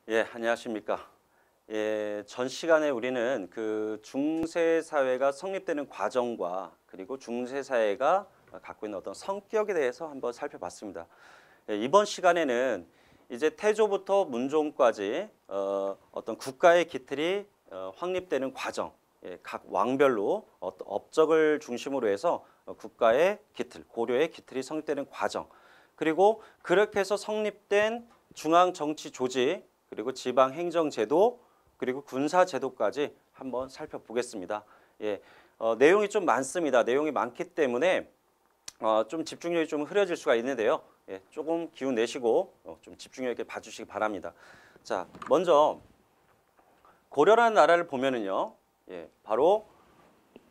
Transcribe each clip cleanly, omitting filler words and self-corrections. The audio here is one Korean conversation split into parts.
예, 안녕하십니까. 예, 전 시간에 우리는 그 중세 사회가 성립되는 과정과 그리고 중세 사회가 갖고 있는 어떤 성격에 대해서 한번 살펴봤습니다. 예, 이번 시간에는 이제 태조부터 문종까지 어떤 국가의 기틀이 확립되는 과정, 예, 각 왕별로 어떤 업적을 중심으로 해서 국가의 기틀, 고려의 기틀이 성립되는 과정, 그리고 그렇게 해서 성립된 중앙 정치 조직, 그리고 지방 행정 제도, 그리고 군사 제도까지 한번 살펴보겠습니다. 예, 내용이 좀 많습니다. 내용이 많기 때문에 좀 집중력이 좀 흐려질 수가 있는데요. 예, 조금 기운 내시고 좀 집중력 있게 봐주시기 바랍니다. 자, 먼저 고려라는 나라를 보면은요, 예, 바로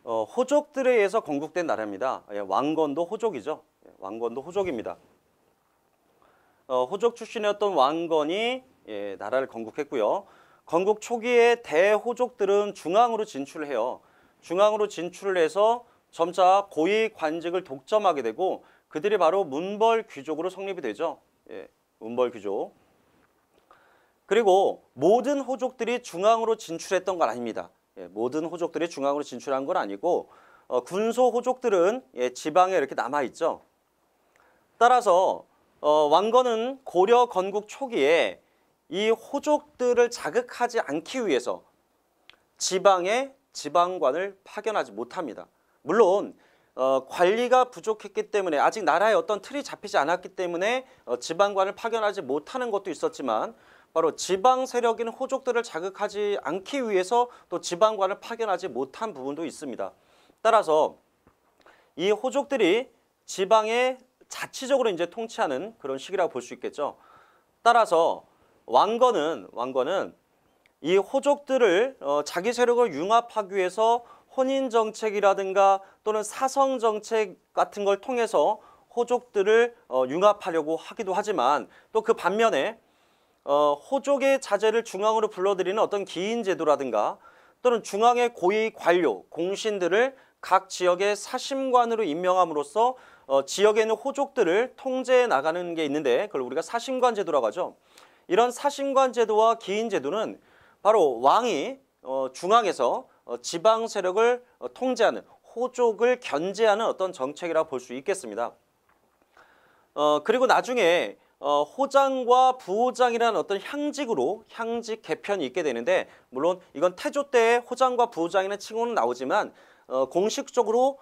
호족들에 의해서 건국된 나라입니다. 예, 왕건도 호족이죠. 예, 왕건도 호족입니다. 호족 출신이었던 왕건이 예, 나라를 건국했고요. 건국 초기에 대호족들은 중앙으로 진출을 해요. 중앙으로 진출을 해서 점차 고위 관직을 독점하게 되고 그들이 바로 문벌 귀족으로 성립이 되죠. 예, 문벌 귀족. 그리고 모든 호족들이 중앙으로 진출했던 건 아닙니다. 예, 모든 호족들이 중앙으로 진출한 건 아니고 군소 호족들은 예, 지방에 이렇게 남아 있죠. 따라서 왕건은 고려 건국 초기에 이 호족들을 자극하지 않기 위해서 지방에 지방관을 파견하지 못합니다. 물론 관리가 부족했기 때문에 아직 나라의 어떤 틀이 잡히지 않았기 때문에 지방관을 파견하지 못하는 것도 있었지만 바로 지방 세력인 호족들을 자극하지 않기 위해서 또 지방관을 파견하지 못한 부분도 있습니다. 따라서 이 호족들이 지방에 자치적으로 이제 통치하는 그런 시기라고 볼 수 있겠죠. 따라서 왕건은 이 호족들을 자기 세력을 융합하기 위해서 혼인 정책이라든가 또는 사성 정책 같은 걸 통해서 호족들을 융합하려고 하기도 하지만 또 그 반면에 호족의 자제를 중앙으로 불러들이는 어떤 기인 제도라든가 또는 중앙의 고위 관료, 공신들을 각 지역의 사심관으로 임명함으로써 지역에 있는 호족들을 통제해 나가는 게 있는데 그걸 우리가 사심관 제도라고 하죠. 이런 사심관 제도와 기인 제도는 바로 왕이 중앙에서 지방 세력을 통제하는 호족을 견제하는 어떤 정책이라고 볼 수 있겠습니다. 그리고 나중에 호장과 부호장이라는 어떤 향직 개편이 있게 되는데 물론 이건 태조 때의 호장과 부호장이라는 칭호는 나오지만 공식적으로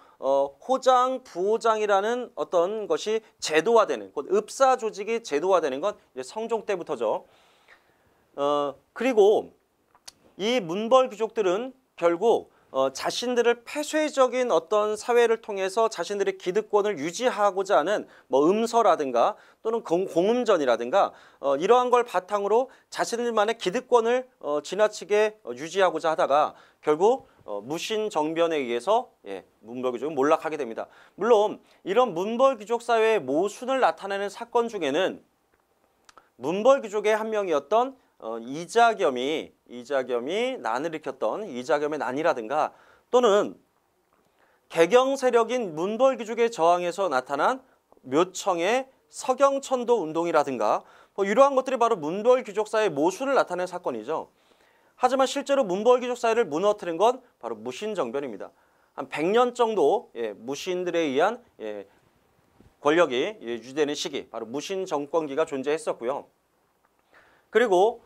호장, 부호장이라는 어떤 것이 제도화되는, 곧 읍사 조직이 제도화되는 건 이제 성종 때부터죠. 그리고 이 문벌 귀족들은 결국 자신들을 폐쇄적인 어떤 사회를 통해서 자신들의 기득권을 유지하고자 하는 뭐 음서라든가 또는 공음전이라든가 이러한 걸 바탕으로 자신들만의 기득권을 지나치게 유지하고자 하다가 결국 무신정변에 의해서 예, 문벌귀족은 몰락하게 됩니다. 물론 이런 문벌귀족 사회의 모순을 나타내는 사건 중에는 문벌귀족의 한 명이었던 이자겸이 난을 일으켰던 이자겸의 난이라든가 또는 개경 세력인 문벌귀족의 저항에서 나타난 묘청의 서경천도 운동이라든가 뭐 이러한 것들이 바로 문벌귀족 사회의 모순을 나타내는 사건이죠. 하지만 실제로 문벌귀족 사회를 무너뜨린 건 바로 무신정변입니다. 한 100년 정도 예, 무신들에 의한 예, 권력이 예, 유지되는 시기, 바로 무신정권기가 존재했었고요. 그리고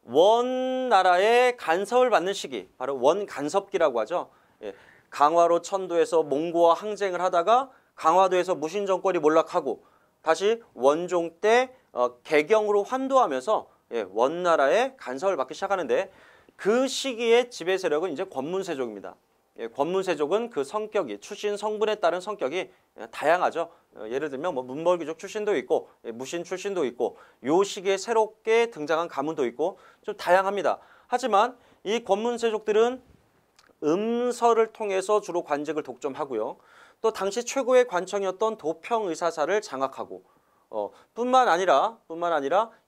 원나라의 간섭을 받는 시기, 바로 원간섭기라고 하죠. 예, 강화로 천도에서 몽고와 항쟁을 하다가 강화도에서 무신정권이 몰락하고 다시 원종 때 개경으로 환도하면서 예, 원나라의 간섭을 받기 시작하는데 그 시기의 지배 세력은 이제 권문세족입니다. 예, 권문세족은 그 성격이 출신 성분에 따른 성격이 다양하죠. 예를 들면 뭐 문벌귀족 출신도 있고 예, 무신 출신도 있고 요 시기에 새롭게 등장한 가문도 있고 좀 다양합니다. 하지만 이 권문세족들은 음서를 통해서 주로 관직을 독점하고요. 또 당시 최고의 관청이었던 도평의사사를 장악하고 뿐만 아니라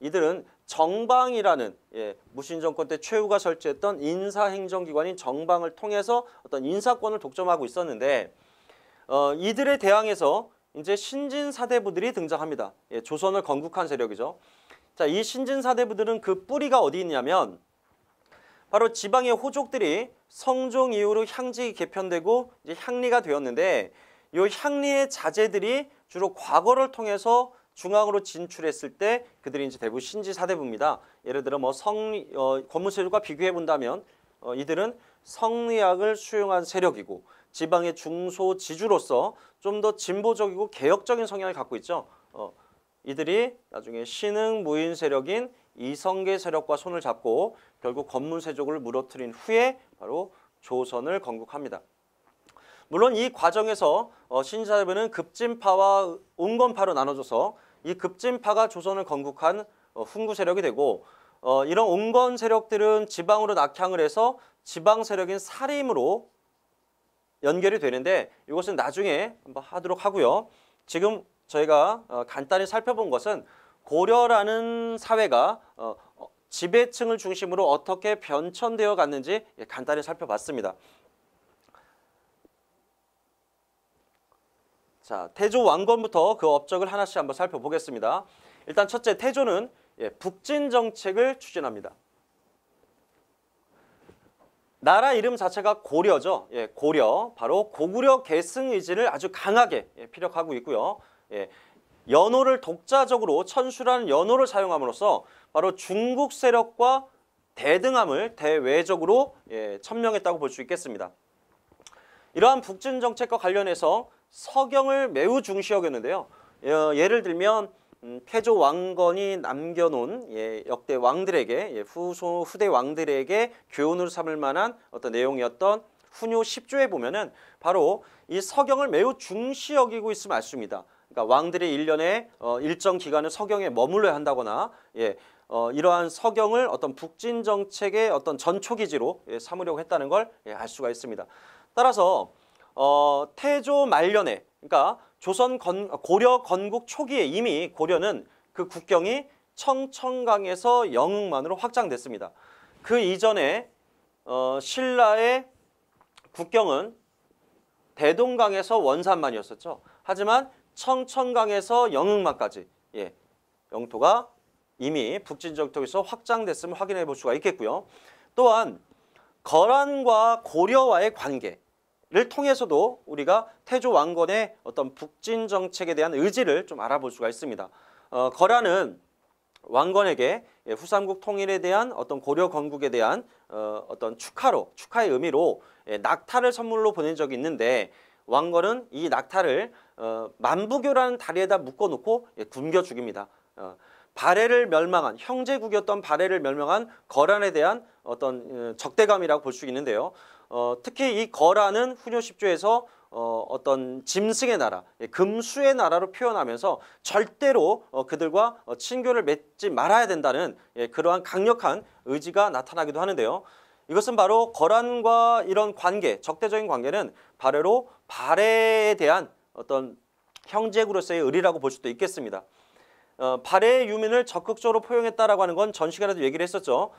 이들은 정방이라는 예, 무신정권 때 최후가 설치했던 인사행정기관인 정방을 통해서 어떤 인사권을 독점하고 있었는데 이들에 대항해서 이제 신진사대부들이 등장합니다. 예, 조선을 건국한 세력이죠. 자, 이 신진사대부들은 그 뿌리가 어디 있냐면 바로 지방의 호족들이 성종 이후로 향직이 개편되고 이제 향리가 되었는데 이 향리의 자제들이 주로 과거를 통해서 중앙으로 진출했을 때 그들이 이제 대부분 신지사대부입니다. 예를 들어 뭐 권무세족과 비교해 본다면 이들은 성리학을 수용한 세력이고 지방의 중소지주로서 좀 더 진보적이고 개혁적인 성향을 갖고 있죠. 이들이 나중에 신흥 무인 세력인 이성계 세력과 손을 잡고 결국 권무세족을 무너뜨린 후에 바로 조선을 건국합니다. 물론 이 과정에서 신지사대부는 급진파와 온건파로 나눠져서 이 급진파가 조선을 건국한 훈구 세력이 되고 이런 온건 세력들은 지방으로 낙향을 해서 지방 세력인 사림으로 연결이 되는데 이것은 나중에 한번 하도록 하고요. 지금 저희가 간단히 살펴본 것은 고려라는 사회가 지배층을 중심으로 어떻게 변천되어 갔는지 간단히 살펴봤습니다. 자, 태조 왕건부터 그 업적을 하나씩 한번 살펴보겠습니다. 일단 첫째, 태조는 북진 정책을 추진합니다. 나라 이름 자체가 고려죠. 고려, 바로 고구려 계승 의지를 아주 강하게 피력하고 있고요. 연호를 독자적으로 천수라는 연호를 사용함으로써 바로 중국 세력과 대등함을 대외적으로 천명했다고 볼 수 있겠습니다. 이러한 북진 정책과 관련해서 서경을 매우 중시 여겼는데요. 예를 들면 태조 왕건이 남겨놓은 역대 왕들에게 후대 왕들에게 교훈으로 삼을 만한 어떤 내용이었던 훈요 10조에 보면은 바로 이 서경을 매우 중시 여기고 있음을 알 수 있습니다. 그러니까 왕들이 1년에 일정 기간을 서경에 머물러야 한다거나 이러한 서경을 어떤 북진 정책의 어떤 전초기지로 삼으려고 했다는 걸 알 수가 있습니다. 따라서 태조 말년에 그러니까 고려 건국 초기에 이미 고려는 그 국경이 청천강에서 영흥만으로 확장됐습니다. 그 이전에 신라의 국경은 대동강에서 원산만이었었죠. 하지만 청천강에서 영흥만까지 영토가 이미 북진 정토에서 확장됐음을 확인해 볼 수가 있겠고요. 또한 거란과 고려와의 관계를 통해서도 우리가 태조 왕건의 어떤 북진 정책에 대한 의지를 좀 알아볼 수가 있습니다. 거란은 왕건에게 후삼국 통일에 대한 어떤 고려 건국에 대한 어떤 축하의 의미로 낙타를 선물로 보낸 적이 있는데 왕건은 이 낙타를 만부교라는 다리에다 묶어놓고 굶겨 죽입니다. 발해를 멸망한 형제국이었던 발해를 멸망한 거란에 대한 어떤 적대감이라고 볼 수 있는데요. 특히 이 거란은 훈요 10조에서 어떤 짐승의 나라, 금수의 나라로 표현하면서 절대로 그들과 친교를 맺지 말아야 된다는 그러한 강력한 의지가 나타나기도 하는데요. 이것은 바로 거란과 이런 관계, 적대적인 관계는 발해에 대한 어떤 형제국으로서의 의리라고 볼 수도 있겠습니다. 발해의 유민을 적극적으로 포용했다라고 하는 건 전 시간에도 얘기를 했었죠.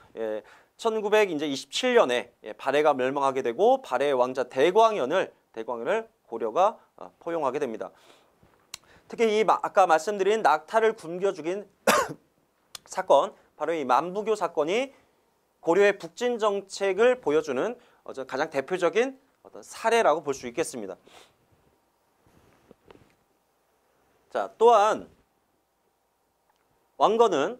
1927년에 발해가 멸망하게 되고 발해의 왕자 대광현을 고려가 포용하게 됩니다. 특히 이 아까 말씀드린 낙타를 굶겨 죽인 사건, 바로 이 만부교 사건이 고려의 북진 정책을 보여주는 가장 대표적인 어떤 사례라고 볼 수 있겠습니다. 자, 또한 왕건은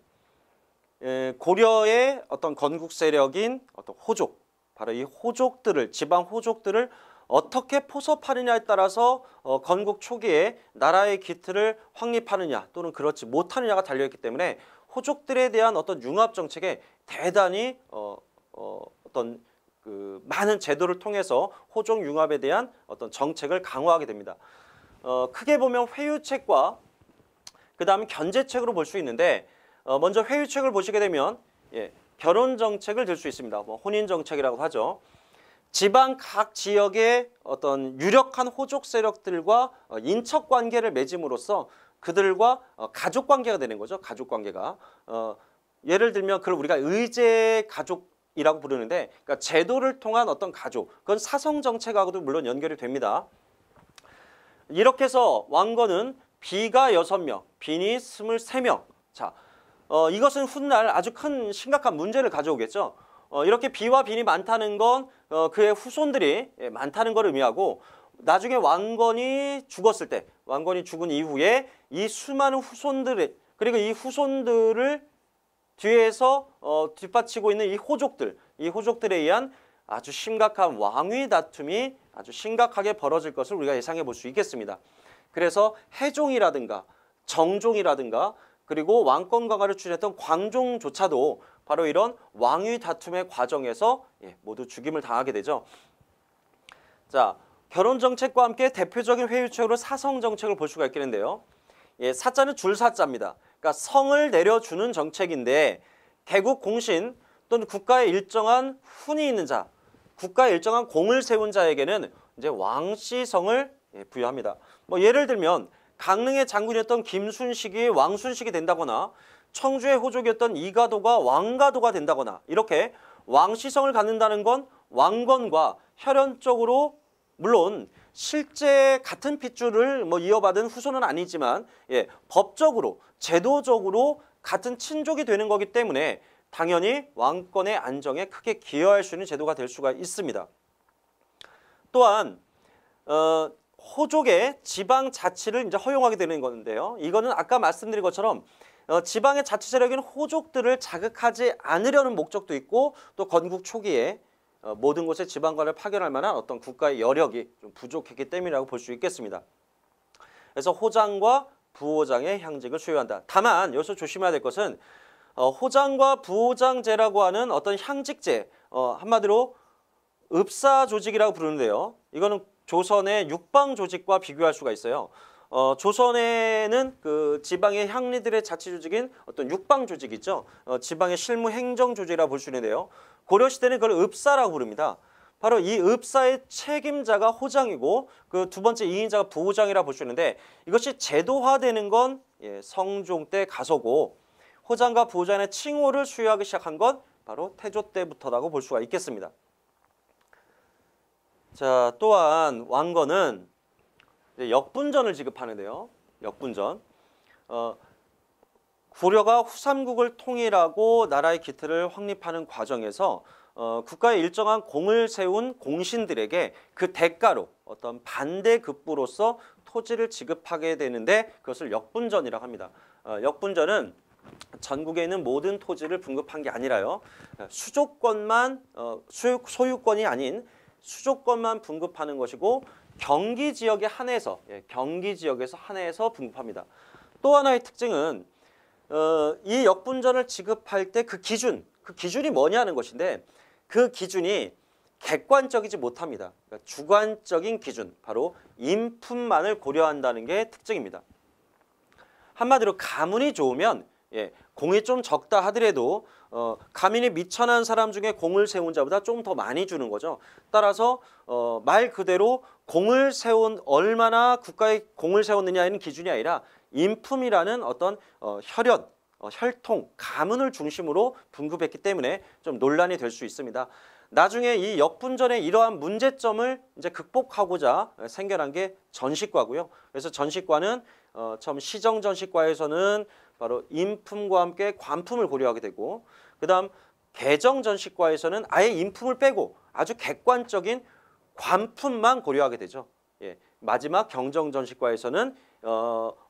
고려의 어떤 건국 세력인 어떤 호족, 바로 이 호족들을, 지방 호족들을 어떻게 포섭하느냐에 따라서 건국 초기에 나라의 기틀을 확립하느냐 또는 그렇지 못하느냐가 달려있기 때문에 호족들에 대한 어떤 융합 정책에 대단히 어떤 그 많은 제도를 통해서 호족 융합에 대한 어떤 정책을 강화하게 됩니다. 크게 보면 회유책과 그 다음에 견제책으로 볼 수 있는데 먼저 회유책을 보시게 되면 결혼 정책을 들 수 있습니다. 혼인 정책이라고 하죠. 지방 각 지역의 어떤 유력한 호족 세력들과 인척 관계를 맺음으로써 그들과 가족 관계가 되는 거죠. 가족 관계가 예를 들면 그걸 우리가 의제 가족이라고 부르는데, 그러니까 제도를 통한 어떤 가족, 그건 사성 정책하고도 물론 연결이 됩니다. 이렇게 해서 왕건은 비가 6명, 빈이 23명. 자, 이것은 훗날 아주 큰 심각한 문제를 가져오겠죠. 이렇게 비와 빈이 많다는 건 그의 후손들이 많다는 걸 의미하고 나중에 왕건이 죽었을 때, 왕건이 죽은 이후에 이 수많은 후손들의 그리고 이 후손들을 뒤에서 뒷받치고 있는 이 호족들에 의한 아주 심각한 왕위 다툼이 아주 심각하게 벌어질 것을 우리가 예상해 볼 수 있겠습니다. 그래서 해종이라든가 정종이라든가 그리고 왕권 강화를 추진했던 광종조차도 바로 이런 왕위 다툼의 과정에서 모두 죽임을 당하게 되죠. 자, 결혼 정책과 함께 대표적인 회유책으로 사성 정책을 볼 수가 있겠는데요. 사자는 줄사자입니다. 그러니까 성을 내려주는 정책인데 개국 공신 또는 국가에 일정한 훈이 있는 자, 국가에 일정한 공을 세운 자에게는 이제 왕씨성을 부여합니다. 뭐 예를 들면 강릉의 장군이었던 김순식이 왕순식이 된다거나 청주의 호족이었던 이가도가 왕가도가 된다거나 이렇게 왕씨성을 갖는다는 건 왕건과 혈연적으로 물론 실제 같은 핏줄을 이어받은 후손은 아니지만 법적으로 제도적으로 같은 친족이 되는 거기 때문에 당연히 왕권의 안정에 크게 기여할 수 있는 제도가 될 수가 있습니다. 또한 호족의 지방 자치를 이제 허용하게 되는 건데요. 이거는 아까 말씀드린 것처럼 지방의 자치 세력인 호족들을 자극하지 않으려는 목적도 있고 또 건국 초기에 모든 곳에 지방관을 파견할 만한 어떤 국가의 여력이 좀 부족했기 때문이라고 볼 수 있겠습니다. 그래서 호장과 부호장의 향직을 수여한다. 다만 여기서 조심해야 될 것은 호장과 부호장제라고 하는 어떤 향직제, 한마디로 읍사 조직이라고 부르는데요. 이거는 조선의 육방 조직과 비교할 수가 있어요. 조선에는 그 지방의 향리들의 자치 조직인 어떤 육방 조직이죠. 지방의 실무 행정 조직이라고 볼 수 있는데요. 고려시대는 그걸 읍사라고 부릅니다. 바로 이 읍사의 책임자가 호장이고 그 두 번째 이인자가 부호장이라고 볼 수 있는데 이것이 제도화되는 건 성종 때 가서고 호장과 부호장의 칭호를 수여하기 시작한 건 바로 태조 때부터라고 볼 수가 있겠습니다. 자, 또한 왕건은 역분전을 지급하는데요. 역분전. 고려가 후삼국을 통일하고 나라의 기틀을 확립하는 과정에서 국가의 일정한 공을 세운 공신들에게 그 대가로 어떤 반대급부로서 토지를 지급하게 되는데 그것을 역분전이라고 합니다. 역분전은 전국에 있는 모든 토지를 분급한 게 아니라요. 수조권만 소유권이 아닌 수조권만 분급하는 것이고 경기 지역에 한해서 경기 지역에서 한해서 분급합니다. 또 하나의 특징은 이 역분전을 지급할 때 그 기준이 뭐냐는 것인데 그 기준이 객관적이지 못합니다. 그러니까 주관적인 기준, 바로 인품만을 고려한다는 게 특징입니다. 한마디로 가문이 좋으면 공이 좀 적다 하더라도 가문이 미천한 사람 중에 공을 세운 자보다 좀 더 많이 주는 거죠. 따라서 말 그대로 공을 세운 얼마나 국가에 공을 세웠느냐는 기준이 아니라 인품이라는 어떤 혈연, 혈통, 가문을 중심으로 분급했기 때문에 좀 논란이 될 수 있습니다. 나중에 이 역분전의 이러한 문제점을 이제 극복하고자 생겨난 게 전식과고요. 그래서 전식과는 처음 시정전식과에서는 바로 인품과 함께 관품을 고려하게 되고 그다음 개정전식과에서는 아예 인품을 빼고 아주 객관적인 관품만 고려하게 되죠. 마지막 경정전식과에서는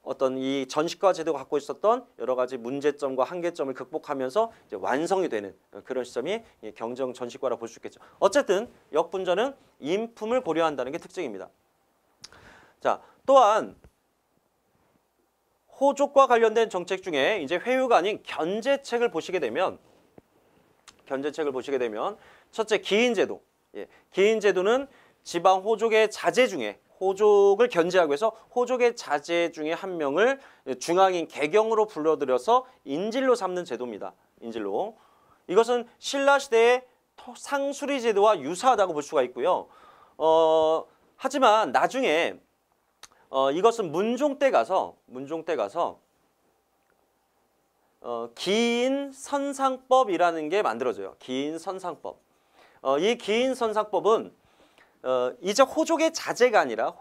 어떤 이 전식과 제도가 갖고 있었던 여러 가지 문제점과 한계점을 극복하면서 이제 완성이 되는 그런 시점이 경정전식과라고 볼 수 있겠죠. 어쨌든 역분전은 인품을 고려한다는 게 특징입니다. 자, 또한 호족과 관련된 정책 중에 이제 회유가 아닌 견제책을 보시게 되면 첫째 기인제도. 기인제도는 지방 호족의 자제 중에 호족을 견제하기 위해서 호족의 자제 중에 한 명을 중앙인 개경으로 불러들여서 인질로 삼는 제도입니다. 인질로. 이것은 신라시대의 상수리 제도와 유사하다고 볼 수가 있고요. 하지만 나중에 이것은 문종 때 가서 기인선상법이라는 게 만들어져요. 기인선상법. 이 기인선상법은 이제 호족의 자제가 아니라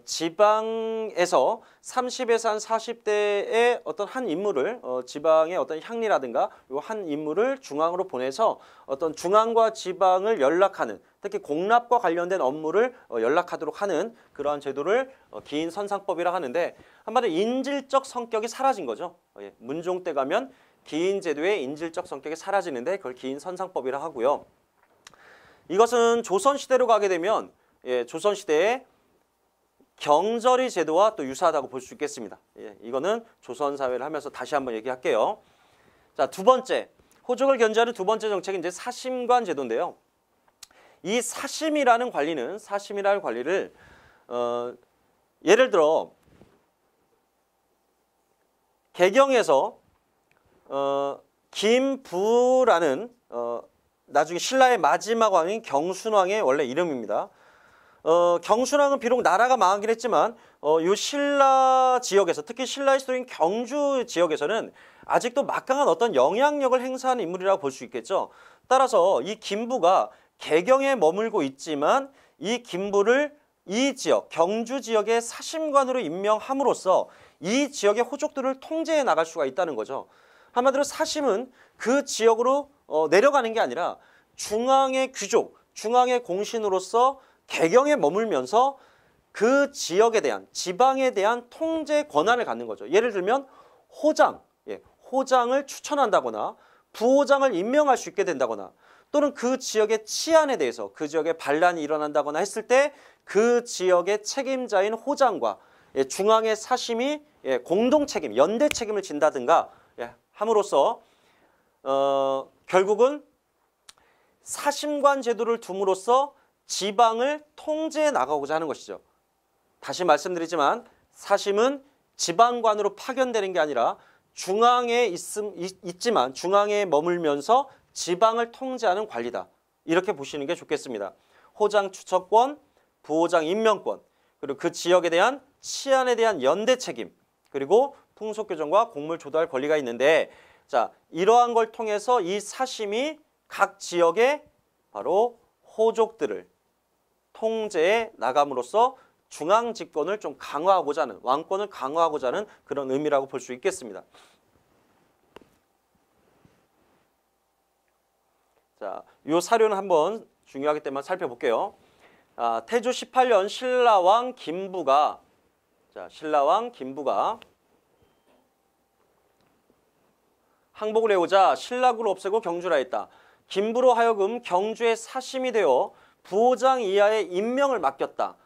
지방에서 30에서 한 40대의 어떤 한 인물을 지방의 어떤 향리라든가 요 한 인물을 중앙으로 보내서 어떤 중앙과 지방을 연락하는, 특히 공납과 관련된 업무를 연락하도록 하는 그러한 제도를 기인선상법이라 하는데, 한마디로 인질적 성격이 사라진 거죠. 문종 때 가면 기인 제도의 인질적 성격이 사라지는데 그걸 기인선상법이라 하고요. 이것은 조선시대로 가게 되면 조선시대의 경절의 제도와 또 유사하다고 볼 수 있겠습니다. 이거는 조선사회를 하면서 다시 한번 얘기할게요. 자, 두 번째, 호족을 견제하는 두 번째 정책이 이제 사심관 제도인데요. 이 사심이라는 관리를 예를 들어 개경에서 김부라는 나중에 신라의 마지막 왕인 경순왕의 원래 이름입니다. 경순왕은 비록 나라가 망하긴 했지만 요 신라 지역에서, 특히 신라의 수도인 경주 지역에서는 아직도 막강한 어떤 영향력을 행사하는 인물이라고 볼 수 있겠죠. 따라서 이 김부가 개경에 머물고 있지만 이 김부를 이 지역, 경주 지역의 사심관으로 임명함으로써 이 지역의 호족들을 통제해 나갈 수가 있다는 거죠. 한마디로 사심은 그 지역으로 내려가는 게 아니라 중앙의 귀족, 중앙의 공신으로서 개경에 머물면서 그 지역에 대한, 지방에 대한 통제 권한을 갖는 거죠. 예를 들면 호장을 추천한다거나 부호장을 임명할 수 있게 된다거나, 또는 그 지역의 치안에 대해서, 그 지역에 반란이 일어난다거나 했을 때 그 지역의 책임자인 호장과 중앙의 사심이 공동 책임, 연대 책임을 진다든가 함으로써 결국은 사심관 제도를 둠으로써 지방을 통제해 나가고자 하는 것이죠. 다시 말씀드리지만 사심은 지방관으로 파견되는 게 아니라 중앙에 있지만 중앙에 머물면서 지방을 통제하는 관리다. 이렇게 보시는 게 좋겠습니다. 호장 추천권, 부호장 임명권, 그리고 그 지역에 대한 치안에 대한 연대 책임, 그리고 풍속교정과 공물 조달 권리가 있는데, 자, 이러한 걸 통해서 이 사심이 각 지역의 바로 호족들을 통제해 나감으로써 중앙 집권을 좀 강화하고자 하는, 왕권을 강화하고자 하는 그런 의미라고 볼 수 있겠습니다. 자, 이 사료는 한번 중요하기 때문에 살펴볼게요. 태조 18년 신라왕 김부가 항복을 해오자 신라국을 없애고 경주를 하였다. 김부로 하여금 경주의 사심이 되어 부호장 이하의 임명을 맡겼다.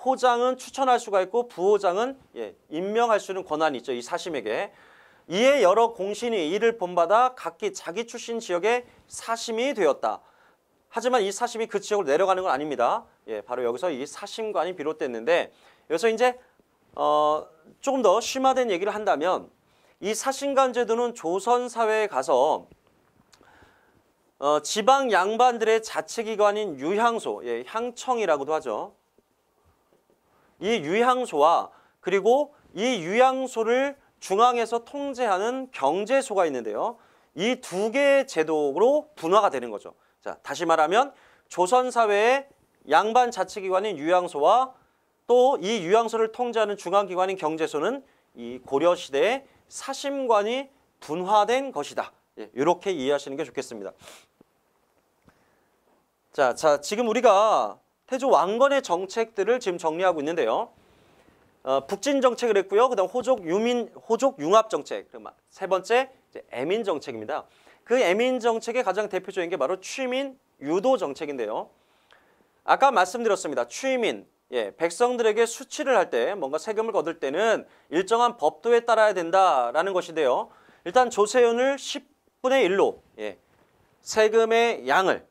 호장은 추천할 수가 있고 부호장은 임명할 수 있는 권한이 있죠. 이 사심에게. 이에 여러 공신이 이를 본받아 각기 자기 출신 지역의 사심이 되었다. 하지만 이 사심이 그 지역으로 내려가는 건 아닙니다. 바로 여기서 이 사심관이 비롯됐는데, 여기서 이제 조금 더 심화된 얘기를 한다면, 이 사심관 제도는 조선 사회에 가서 지방 양반들의 자치기관인 유향소, 향청이라고도 하죠. 이 유향소와 그리고 이 유향소를 중앙에서 통제하는 경제소가 있는데요. 이 두 개의 제도로 분화가 되는 거죠. 자, 다시 말하면 조선 사회의 양반 자치기관인 유향소와 또 이 유향소를 통제하는 중앙기관인 경제소는 이 고려시대의 사심관이 분화된 것이다. 이렇게 이해하시는 게 좋겠습니다. 자, 지금 우리가 태조 왕건의 정책들을 지금 정리하고 있는데요. 북진 정책을 했고요. 그다음 호족 융합 정책. 세 번째 애민 정책입니다. 그 애민 정책의 가장 대표적인 게 바로 취민 유도 정책인데요. 아까 말씀드렸습니다. 취민, 백성들에게 수치를 할 때, 뭔가 세금을 거둘 때는 일정한 법도에 따라야 된다라는 것인데요. 일단 조세현을 10분의 1로 세금의 양을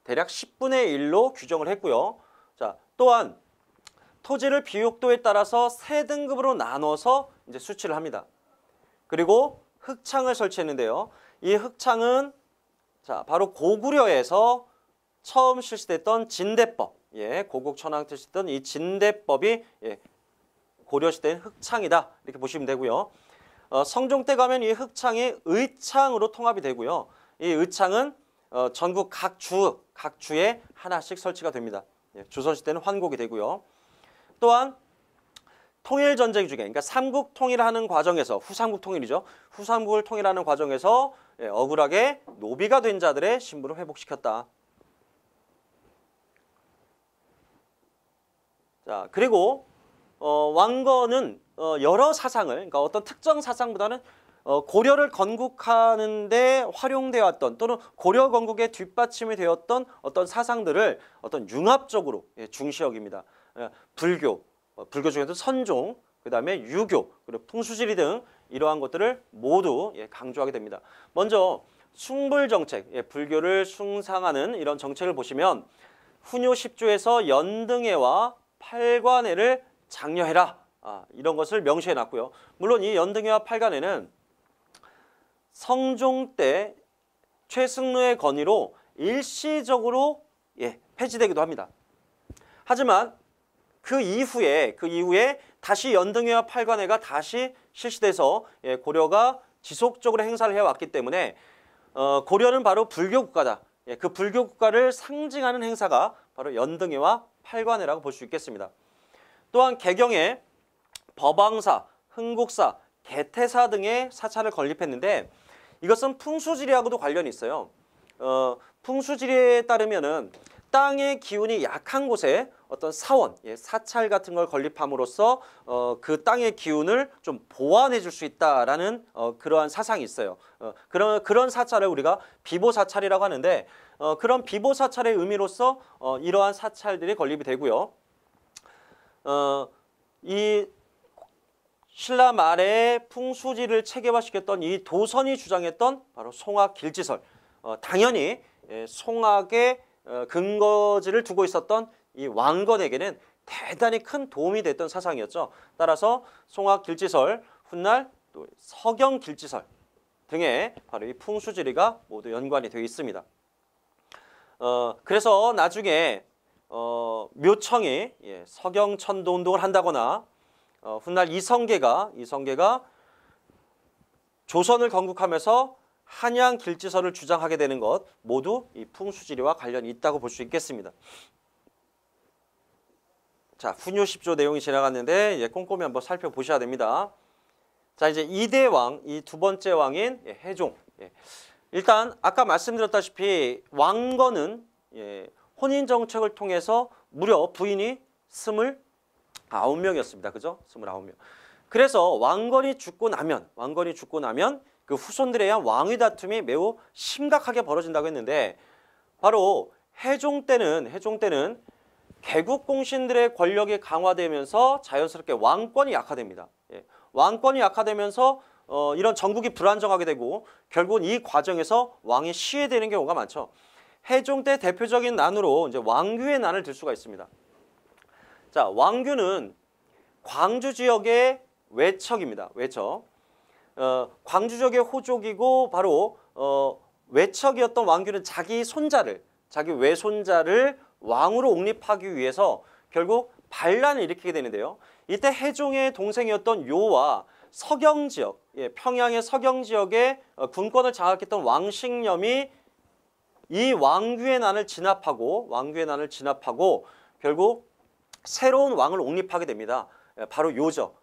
대략 10분의 1로 규정을 했고요. 자, 또한 토지를 비옥도에 따라서 세 등급으로 나눠서 이제 수치를 합니다. 그리고 흑창을 설치했는데요. 이 흑창은 바로 고구려에서 처음 실시됐던 진대법, 고국 천황 때 실시했던 이 진대법이 고려시대의 흑창이다 이렇게 보시면 되고요. 성종 때 가면 이 흑창이 의창으로 통합이 되고요. 이 의창은 전국 각 주에 하나씩 설치가 됩니다. 예, 조선시대는 환곡이 되고요. 또한 통일전쟁 중에, 그러니까 삼국 통일하는 과정에서, 후삼국 통일이죠. 후삼국을 통일하는 과정에서 억울하게 노비가 된 자들의 신분을 회복시켰다. 자, 그리고 왕건은 여러 사상을, 그러니까 어떤 특정 사상보다는 고려를 건국하는 데 활용되어 왔던, 또는 고려 건국의 뒷받침이 되었던 어떤 사상들을 어떤 융합적으로 중시 여깁니다. 불교 중에도 선종, 그 다음에 유교, 그리고 풍수지리 등 이러한 것들을 모두 강조하게 됩니다. 먼저 숭불정책, 불교를 숭상하는 이런 정책을 보시면 훈요 10조에서 연등회와 팔관회를 장려해라, 이런 것을 명시해 놨고요. 물론 이 연등회와 팔관회는 성종 때 최승로의 건의로 일시적으로 폐지되기도 합니다. 하지만 그 이후에 다시 연등회와 팔관회가 다시 실시돼서 고려가 지속적으로 행사를 해왔기 때문에 고려는 바로 불교 국가다. 그 불교 국가를 상징하는 행사가 바로 연등회와 팔관회라고 볼 수 있겠습니다. 또한 개경에 법왕사, 흥국사, 개태사 등의 사찰을 건립했는데 이것은 풍수지리하고도 관련이 있어요. 풍수지리에 따르면은 땅의 기운이 약한 곳에 어떤 사원, 사찰 같은 걸 건립함으로써 그 땅의 기운을 좀 보완해 줄 수 있다라는 그러한 사상이 있어요. 그런 사찰을 우리가 비보사찰이라고 하는데 그런 비보사찰의 의미로서 이러한 사찰들이 건립이 되고요. 이 신라 말에 풍수지를 체계화시켰던 이 도선이 주장했던 바로 송악길지설, 당연히 송악의 근거지를 두고 있었던 이 왕건에게는 대단히 큰 도움이 됐던 사상이었죠. 따라서 송악길지설, 훗날 또 서경길지설 등의 바로 이 풍수지리가 모두 연관이 되어 있습니다. 그래서 나중에 묘청이 서경천도 운동을 한다거나 훗날 이성계가 조선을 건국하면서 한양길지설을 주장하게 되는 것 모두 이 풍수지리와 관련이 있다고 볼 수 있겠습니다. 자, 훈요 10조 내용이 지나갔는데 꼼꼼히 한번 살펴보셔야 됩니다. 자, 이제 2대 왕, 이 두 번째 왕인 해종. 일단 아까 말씀드렸다시피 왕건은 혼인 정책을 통해서 무려 부인이 29명이었습니다. 그죠? 29명. 그래서 왕건이 죽고 나면 그 후손들에 의한 왕위 다툼이 매우 심각하게 벌어진다고 했는데 바로 해종 때는 개국 공신들의 권력이 강화되면서 자연스럽게 왕권이 약화됩니다. 왕권이 약화되면서 이런 전국이 불안정하게 되고 결국은 이 과정에서 왕이 시해되는 경우가 많죠. 해종 때 대표적인 난으로 이제 왕규의 난을 들 수가 있습니다. 자, 왕규는 광주 지역의 외척입니다. 외척. 광주 지역의 호족이고 바로 외척이었던 왕규는 자기 외손자를 왕으로 옹립하기 위해서 결국 반란을 일으키게 되는데요. 이때 해종의 동생이었던 요와 서경 지역, 평양의 서경 지역의 군권을 장악했던 왕식념이 이 왕규의 난을 진압하고 결국 새로운 왕을 옹립하게 됩니다. 바로 요죠.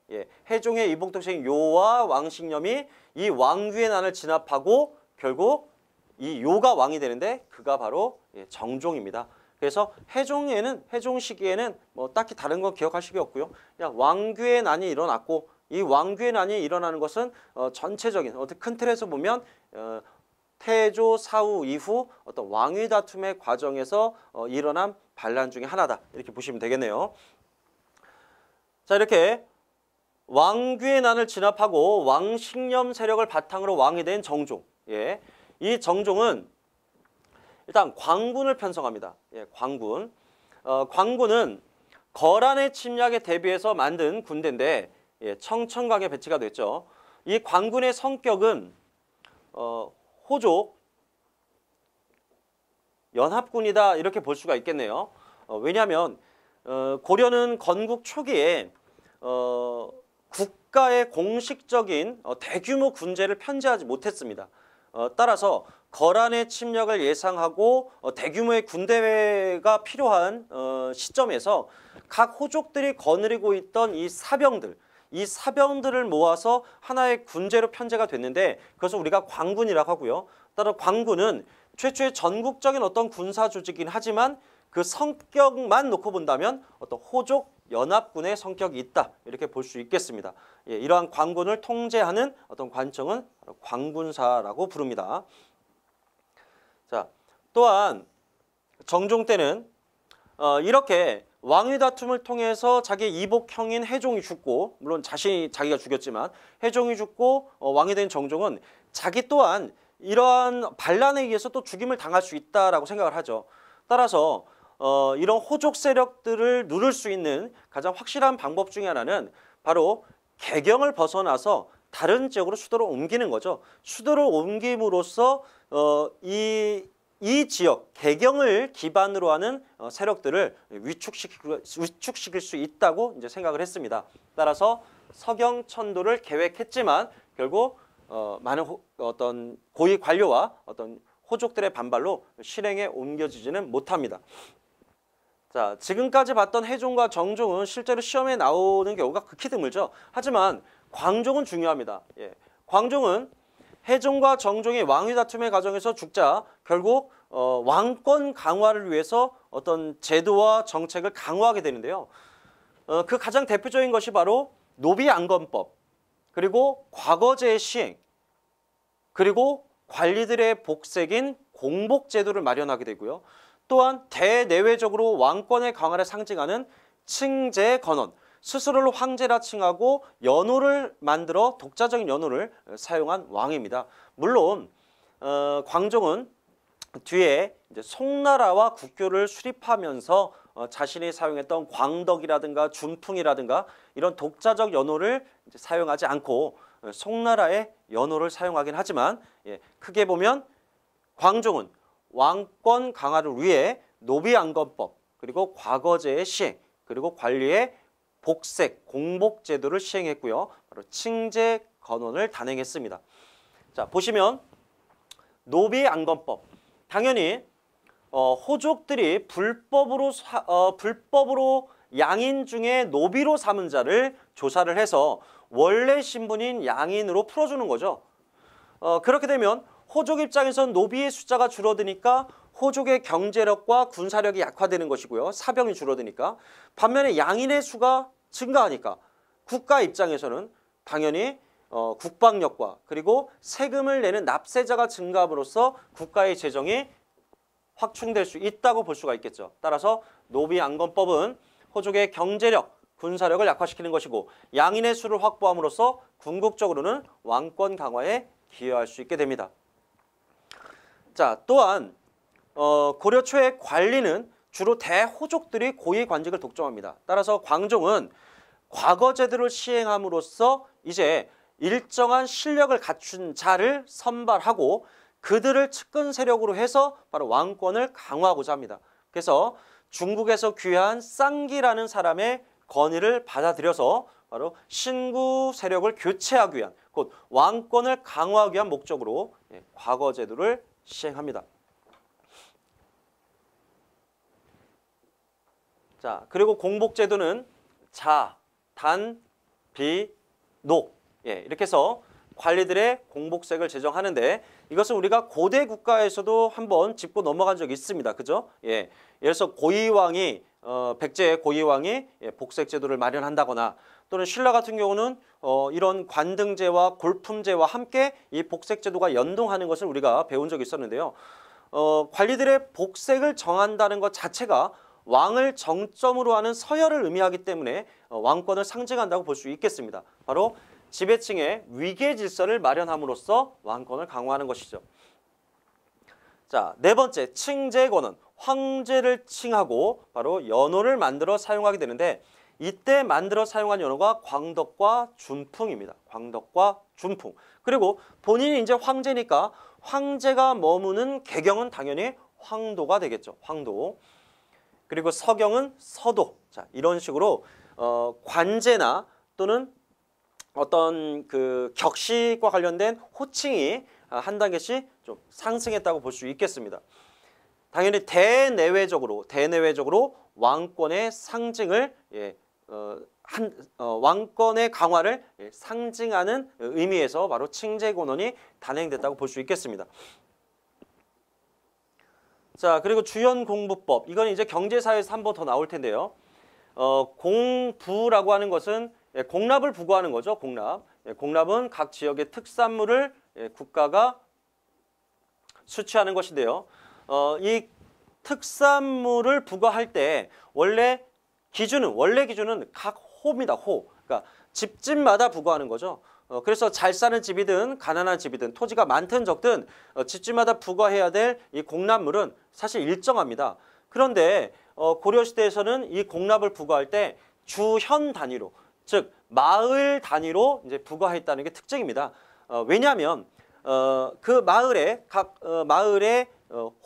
해종의 이복동생 요와 왕식념이 이 왕규의 난을 진압하고 결국 이 요가 왕이 되는데 그가 바로 정종입니다. 그래서 해종 시기에는 뭐 딱히 다른 거 기억하실 게 없고요. 그냥 왕규의 난이 일어났고 이 왕규의 난이 일어나는 것은 전체적인 어떤 큰 틀에서 보면 태조 사후 이후 어떤 왕위 다툼의 과정에서 일어난 반란 중에 하나다. 이렇게 보시면 되겠네요. 자, 이렇게 왕규의 난을 진압하고 왕식념 세력을 바탕으로 왕이 된 정종. 이 정종은 일단 광군을 편성합니다. 광군. 광군은 거란의 침략에 대비해서 만든 군대인데 청천각에 배치가 됐죠. 이 광군의 성격은 호족 연합군이다 이렇게 볼 수가 있겠네요. 왜냐하면 고려는 건국 초기에 국가의 공식적인 대규모 군제를 편제하지 못했습니다. 따라서 거란의 침략을 예상하고 대규모의 군대가 필요한 시점에서 각 호족들이 거느리고 있던 이 사병들을 모아서 하나의 군제로 편제가 됐는데 그것을 우리가 광군이라고 하고요. 따라 광군은 최초의 전국적인 어떤 군사 조직이긴 하지만 그 성격만 놓고 본다면 어떤 호족 연합군의 성격이 있다 이렇게 볼 수 있겠습니다. 예, 이러한 광군을 통제하는 어떤 관청은 바로 광군사라고 부릅니다. 자, 또한 정종 때는 이렇게 왕위 다툼을 통해서 자기 이복형인 해종이 죽고 물론 자기가 죽였지만 해종이 죽고 왕이 된 정종은 자기 또한 이러한 반란에 의해서 또 죽임을 당할 수 있다라고 생각을 하죠. 따라서 이런 호족 세력들을 누를 수 있는 가장 확실한 방법 중에 하나는 바로 개경을 벗어나서 다른 지역으로 수도를 옮기는 거죠. 수도를 옮김으로써 이 지역, 개경을 기반으로 하는 세력들을 위축시킬 수 있다고 이제 생각을 했습니다. 따라서 서경천도를 계획했지만 결국 많은 어떤 고위 관료와 어떤 호족들의 반발로 실행에 옮겨지지는 못합니다. 자, 지금까지 봤던 해종과 정종은 실제로 시험에 나오는 경우가 극히 드물죠. 하지만 광종은 중요합니다. 예. 광종은 해종과 정종이 왕위 다툼의 과정에서 죽자 결국 왕권 강화를 위해서 어떤 제도와 정책을 강화하게 되는데요. 그 가장 대표적인 것이 바로 노비안건법, 그리고 과거제의 시행, 그리고 관리들의 복색인 공복제도를 마련하게 되고요. 또한 대내외적으로 왕권의 강화를 상징하는 칭제건원, 스스로를 황제라 칭하고 연호를 만들어 독자적인 연호를 사용한 왕입니다. 물론 광종은 뒤에 이제 송나라와 국교를 수립하면서 자신이 사용했던 광덕이라든가 준풍이라든가 이런 독자적 연호를 이제 사용하지 않고 송나라의 연호를 사용하긴 하지만 크게 보면 광종은 왕권 강화를 위해 노비안건법, 그리고 과거제의 시행, 그리고 관리의 복색, 공복제도를 시행했고요. 바로 칭제건원을 단행했습니다. 자, 보시면 노비안건법. 당연히 호족들이 불법으로 양인 중에 노비로 삼은 자를 조사를 해서 원래 신분인 양인으로 풀어주는 거죠. 그렇게 되면 호족 입장에선 노비의 숫자가 줄어드니까 호족의 경제력과 군사력이 약화되는 것이고요. 사병이 줄어드니까. 반면에 양인의 수가 증가하니까 국가 입장에서는 당연히 국방력과 그리고 세금을 내는 납세자가 증가함으로써 국가의 재정이 확충될 수 있다고 볼 수가 있겠죠. 따라서 노비안건법은 호족의 경제력, 군사력을 약화시키는 것이고 양인의 수를 확보함으로써 궁극적으로는 왕권 강화에 기여할 수 있게 됩니다. 자, 또한 고려 초의 관리는 주로 대호족들이 고위 관직을 독점합니다. 따라서 광종은 과거 제도를 시행함으로써 이제 일정한 실력을 갖춘 자를 선발하고 그들을 측근 세력으로 해서 바로 왕권을 강화하고자 합니다. 그래서 중국에서 귀한 쌍기라는 사람의 건의를 받아들여서 바로 신구 세력을 교체하기 위한, 곧 왕권을 강화하기 위한 목적으로 과거 제도를 시행합니다. 자, 그리고 공복제도는 자, 단, 비, 녹 이렇게 해서 관리들의 공복색을 제정하는데 이것은 우리가 고대 국가에서도 한번 짚고 넘어간 적이 있습니다. 그죠? 예를 들어서 고이왕이 백제의 고이왕이 복색 제도를 마련한다거나 또는 신라 같은 경우는 이런 관등제와 골품제와 함께 이 복색 제도가 연동하는 것을 우리가 배운 적이 있었는데요. 관리들의 복색을 정한다는 것 자체가 왕을 정점으로 하는 서열을 의미하기 때문에 왕권을 상징한다고 볼 수 있겠습니다. 바로 지배층의 위계 질서를 마련함으로써 왕권을 강화하는 것이죠. 자, 네 번째, 칭제권은 황제를 칭하고 바로 연호를 만들어 사용하게 되는데 이때 만들어 사용한 연호가 광덕과 준풍입니다. 광덕과 준풍. 그리고 본인이 이제 황제니까 황제가 머무는 개경은 당연히 황도가 되겠죠. 황도. 그리고 서경은 서도. 자, 이런 식으로 관제나 또는 어떤 그 격식과 관련된 호칭이 한 단계씩 좀 상승했다고 볼 수 있겠습니다. 당연히 대내외적으로 왕권의 상징을 왕권의 강화를 상징하는 의미에서 바로 칭제곤헌이 단행됐다고 볼 수 있겠습니다. 자, 그리고 주연공부법, 이건 이제 경제사에서 한 번 더 나올 텐데요. 공부라고 하는 것은 공납을 부과하는 거죠. 공납. 공납은 각 지역의 특산물을 국가가 수취하는 것인데요. 이 특산물을 부과할 때 원래 기준은 각 호입니다. 호. 그러니까 집집마다 부과하는 거죠. 그래서 잘 사는 집이든 가난한 집이든 토지가 많든 적든 집집마다 부과해야 될 이 공납물은 사실 일정합니다. 그런데 고려시대에서는 이 공납을 부과할 때 주현 단위로, 즉 마을 단위로 이제 부과했다는 게 특징입니다. 왜냐하면 그 마을에 각 마을의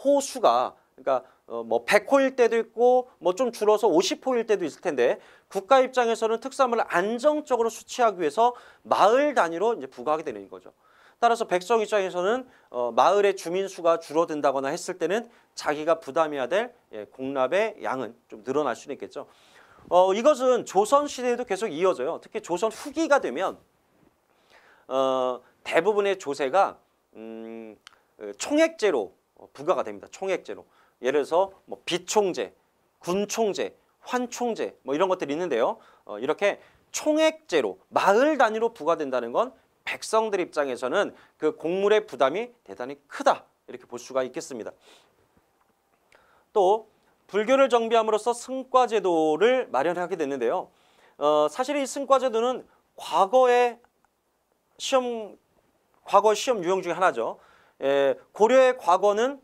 호수가, 그러니까 뭐 100호일 때도 있고 뭐 좀 줄어서 50호일 때도 있을 텐데, 국가 입장에서는 특산물을 안정적으로 수취하기 위해서 마을 단위로 이제 부과하게 되는 거죠. 따라서 백성 입장에서는 마을의 주민 수가 줄어든다거나 했을 때는 자기가 부담해야 될 공납의 양은 좀 늘어날 수는 있겠죠. 이것은 조선 시대에도 계속 이어져요. 특히 조선 후기가 되면 대부분의 조세가 총액제로 부과가 됩니다. 총액제로. 예를 들어서 뭐 비총제, 군총제, 환총제 뭐 이런 것들이 있는데요. 이렇게 총액제로 마을 단위로 부과된다는 건 백성들 입장에서는 그 공물의 부담이 대단히 크다, 이렇게 볼 수가 있겠습니다. 또 불교를 정비함으로써 승과제도를 마련하게 됐는데요. 사실 이 승과제도는 과거 시험 유형 중에 하나죠. 고려의 과거는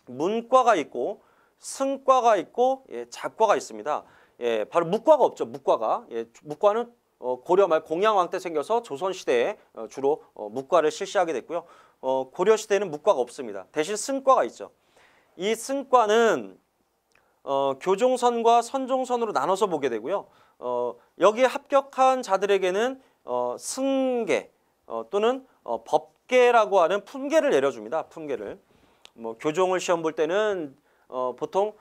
문과가 있고 승과가 있고 잡과가 있습니다. 바로 묵과가 없죠. 묵과가. 묵과는 고려 말 공양왕 때 생겨서 조선시대에 주로 묵과를 실시하게 됐고요. 고려시대에는 묵과가 없습니다. 대신 승과가 있죠. 이 승과는 교종선과 선종선으로 나눠서 보게 되고요. 여기에 합격한 자들에게는 승계 또는 법계라고 하는 품계를 내려줍니다. 품계를. 뭐 교종을 시험 볼 때는 보통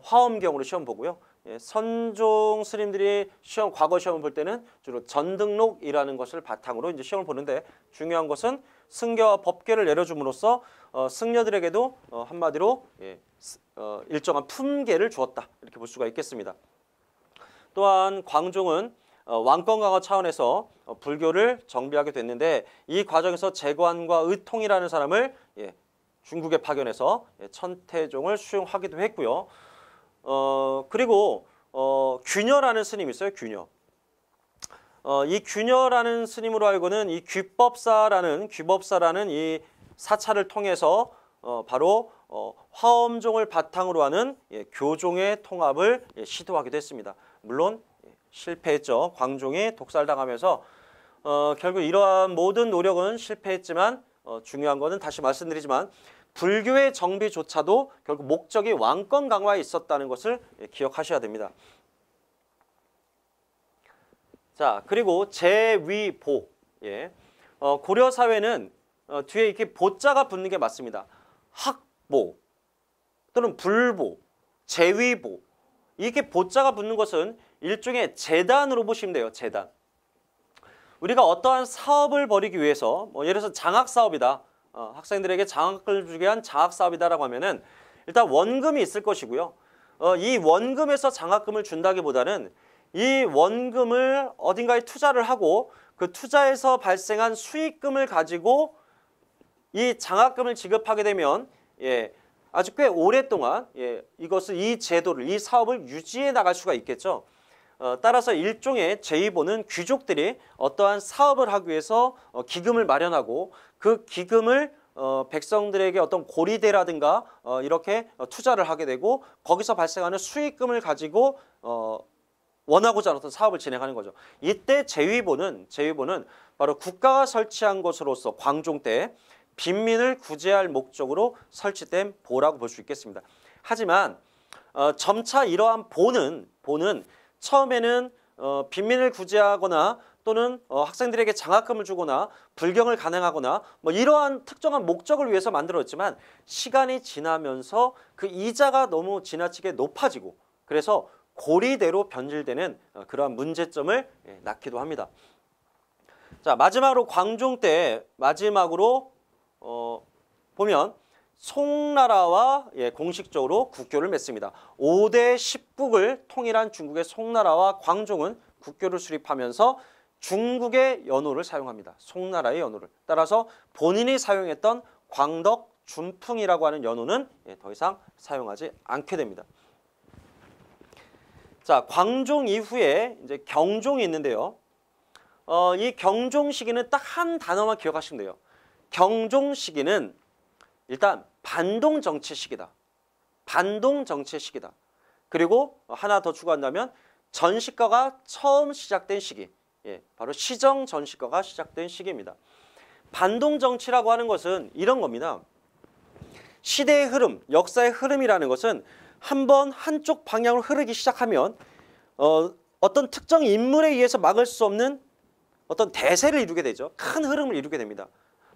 화엄경으로 시험 보고요. 선종 스님들이 과거 시험을 볼 때는 주로 전등록이라는 것을 바탕으로 이제 시험을 보는데, 중요한 것은 승계와 법계를 내려줌으로써 승려들에게도 한마디로 일정한 품계를 주었다, 이렇게 볼 수가 있겠습니다. 또한 광종은 왕권 강화 차원에서 불교를 정비하게 됐는데, 이 과정에서 재관과 의통이라는 사람을 중국에 파견해서 천태종을 수용하기도 했고요. 그리고 균여라는 스님이 있어요. 균여. 이 균여라는 스님으로 알고는 이 귀법사라는 이 사찰을 통해서 바로 화엄종을 바탕으로 하는 교종의 통합을 시도하기도 했습니다. 물론 실패했죠. 광종이 독살당하면서 결국 이러한 모든 노력은 실패했지만, 중요한 것은 다시 말씀드리지만 불교의 정비조차도 결국 목적이 왕권 강화에 있었다는 것을 기억하셔야 됩니다. 자, 그리고 제위보. 고려 사회는 뒤에 이렇게 보자가 붙는 게 맞습니다. 학보 또는 불보, 제위보, 이렇게 보자가 붙는 것은 일종의 재단으로 보시면 돼요. 재단. 우리가 어떠한 사업을 벌이기 위해서, 뭐 예를 들어서 장학사업이다, 학생들에게 장학을 주기 위한 장학사업이다라고 하면은 일단 원금이 있을 것이고요. 이 원금에서 장학금을 준다기보다는 이 원금을 어딘가에 투자를 하고 그 투자에서 발생한 수익금을 가지고 이 장학금을 지급하게 되면 아주 꽤 오랫동안 이 제도를, 이 사업을 유지해 나갈 수가 있겠죠. 따라서 일종의 제위보는 귀족들이 어떠한 사업을 하기 위해서 기금을 마련하고 그 기금을 백성들에게 어떤 고리대라든가 이렇게 투자를 하게 되고 거기서 발생하는 수익금을 가지고 원하고자 하는 어떤 사업을 진행하는 거죠. 이때 제위보는 바로 국가가 설치한 것으로서 광종 때 빈민을 구제할 목적으로 설치된 보라고 볼 수 있겠습니다. 하지만 점차 이러한 보는 처음에는 빈민을 구제하거나 또는 학생들에게 장학금을 주거나 불경을 간행하거나 뭐 이러한 특정한 목적을 위해서 만들어졌지만 시간이 지나면서 그 이자가 너무 지나치게 높아지고 그래서 고리대로 변질되는 그러한 문제점을 낳기도 합니다. 자, 마지막으로 광종 때 마지막으로 보면 송나라와 공식적으로 국교를 맺습니다. 5대 10국을 통일한 중국의 송나라와 광종은 국교를 수립하면서 중국의 연호를 사용합니다. 송나라의 연호를. 따라서 본인이 사용했던 광덕, 준풍이라고 하는 연호는 더 이상 사용하지 않게 됩니다. 자, 광종 이후에 이제 경종이 있는데요. 이 경종 시기는 딱 한 단어만 기억하시면 돼요. 경종 시기는 일단 반동 정치 시기다. 반동 정치 시기다. 그리고 하나 더 추가한다면 전시가가 처음 시작된 시기. 바로 시정 전시가가 시작된 시기입니다. 반동 정치라고 하는 것은 이런 겁니다. 시대의 흐름, 역사의 흐름이라는 것은 한번 한쪽 방향으로 흐르기 시작하면 어떤 특정 인물에 의해서 막을 수 없는 어떤 대세를 이루게 되죠. 큰 흐름을 이루게 됩니다.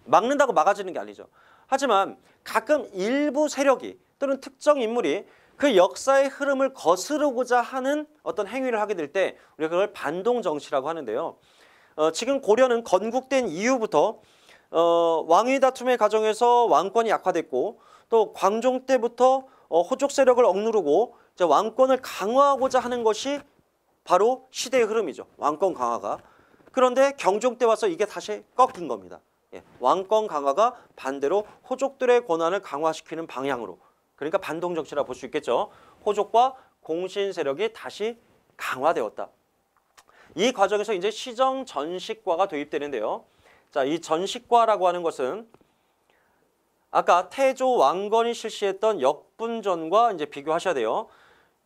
막는다고 막아지는 게 아니죠. 하지만 가끔 일부 세력이 또는 특정 인물이 그 역사의 흐름을 거스르고자 하는 어떤 행위를 하게 될 때 우리가 그걸 반동 정치라고 하는데요. 지금 고려는 건국된 이후부터 왕위 다툼의 과정에서 왕권이 약화됐고 또 광종 때부터 호족 세력을 억누르고 이제 왕권을 강화하고자 하는 것이 바로 시대의 흐름이죠. 왕권 강화가. 그런데 경종 때 와서 이게 다시 꺾인 겁니다. 왕권 강화가 반대로 호족들의 권한을 강화시키는 방향으로. 그러니까 반동 정치라 볼 수 있겠죠. 호족과 공신 세력이 다시 강화되었다. 이 과정에서 이제 시정 전식과가 도입되는데요. 자, 이 전식과라고 하는 것은 아까 태조 왕건이 실시했던 역분전과 이제 비교하셔야 돼요.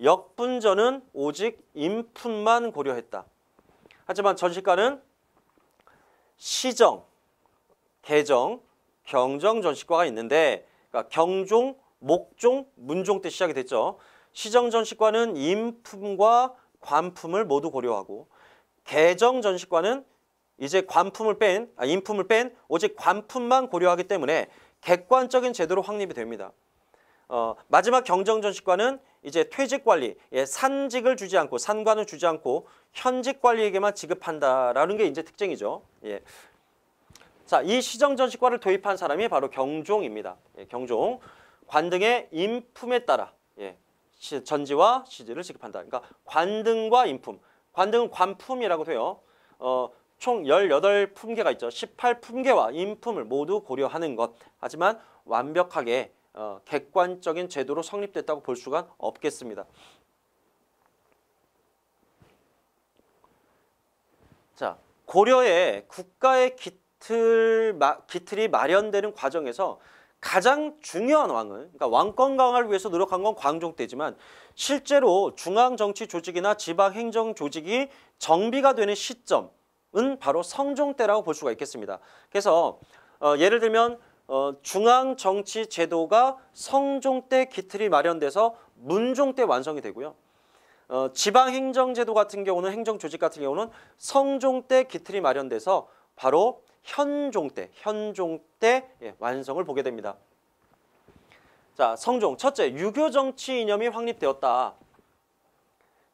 역분전은 오직 인품만 고려했다. 하지만 전식과는 시정, 개정, 경정 전식과가 있는데 그러니까 경종, 목종, 문종 때 시작이 됐죠. 시정 전식과는 인품과 관품을 모두 고려하고 개정 전식과는 이제 인품을 뺀 오직 관품만 고려하기 때문에 객관적인 제도로 확립이 됩니다. 마지막 경정 전식과는 이제 퇴직 관리, 산직을 주지 않고 산관을 주지 않고 현직 관리에게만 지급한다라는 게 이제 특징이죠. 자, 이 시정 전식과를 도입한 사람이 바로 경종입니다. 경종. 관등의 인품에 따라 전지와 시지를 지급한다. 그러니까 관등과 인품. 관등은 관품이라고 돼요. 총 18품계가 있죠. 18품계와 인품을 모두 고려하는 것. 하지만 완벽하게 객관적인 제도로 성립됐다고 볼 수가 없겠습니다. 자, 고려의 국가의 기틀이 마련되는 과정에서 가장 중요한 왕은 그러니까 왕권 강화를 위해서 노력한 건 광종 때지만 실제로 중앙정치 조직이나 지방행정 조직이 정비가 되는 시점은 바로 성종 때라고 볼 수가 있겠습니다. 그래서 예를 들면 중앙정치 제도가 성종 때 기틀이 마련돼서 문종 때 완성이 되고요. 지방행정제도 같은 경우는 행정조직 같은 경우는 성종 때 기틀이 마련돼서 바로 현종 때 완성을 보게 됩니다. 자, 성종 첫째, 유교정치 이념이 확립되었다.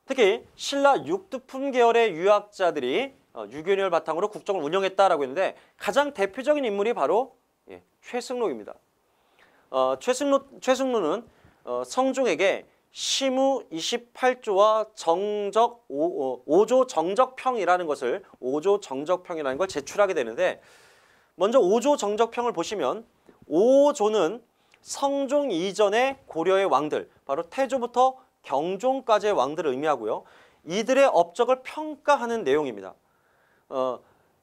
특히 신라 육두품 계열의 유학자들이 유교인을 바탕으로 국정을 운영했다라고 했는데 가장 대표적인 인물이 바로 최승록입니다. 최승록은 성종에게 시무 28조와 정적 5조 정적평이라는 걸 제출하게 되는데 먼저 5조 정적평을 보시면 5조는 성종 이전의 고려의 왕들, 바로 태조부터 경종까지의 왕들을 의미하고요. 이들의 업적을 평가하는 내용입니다.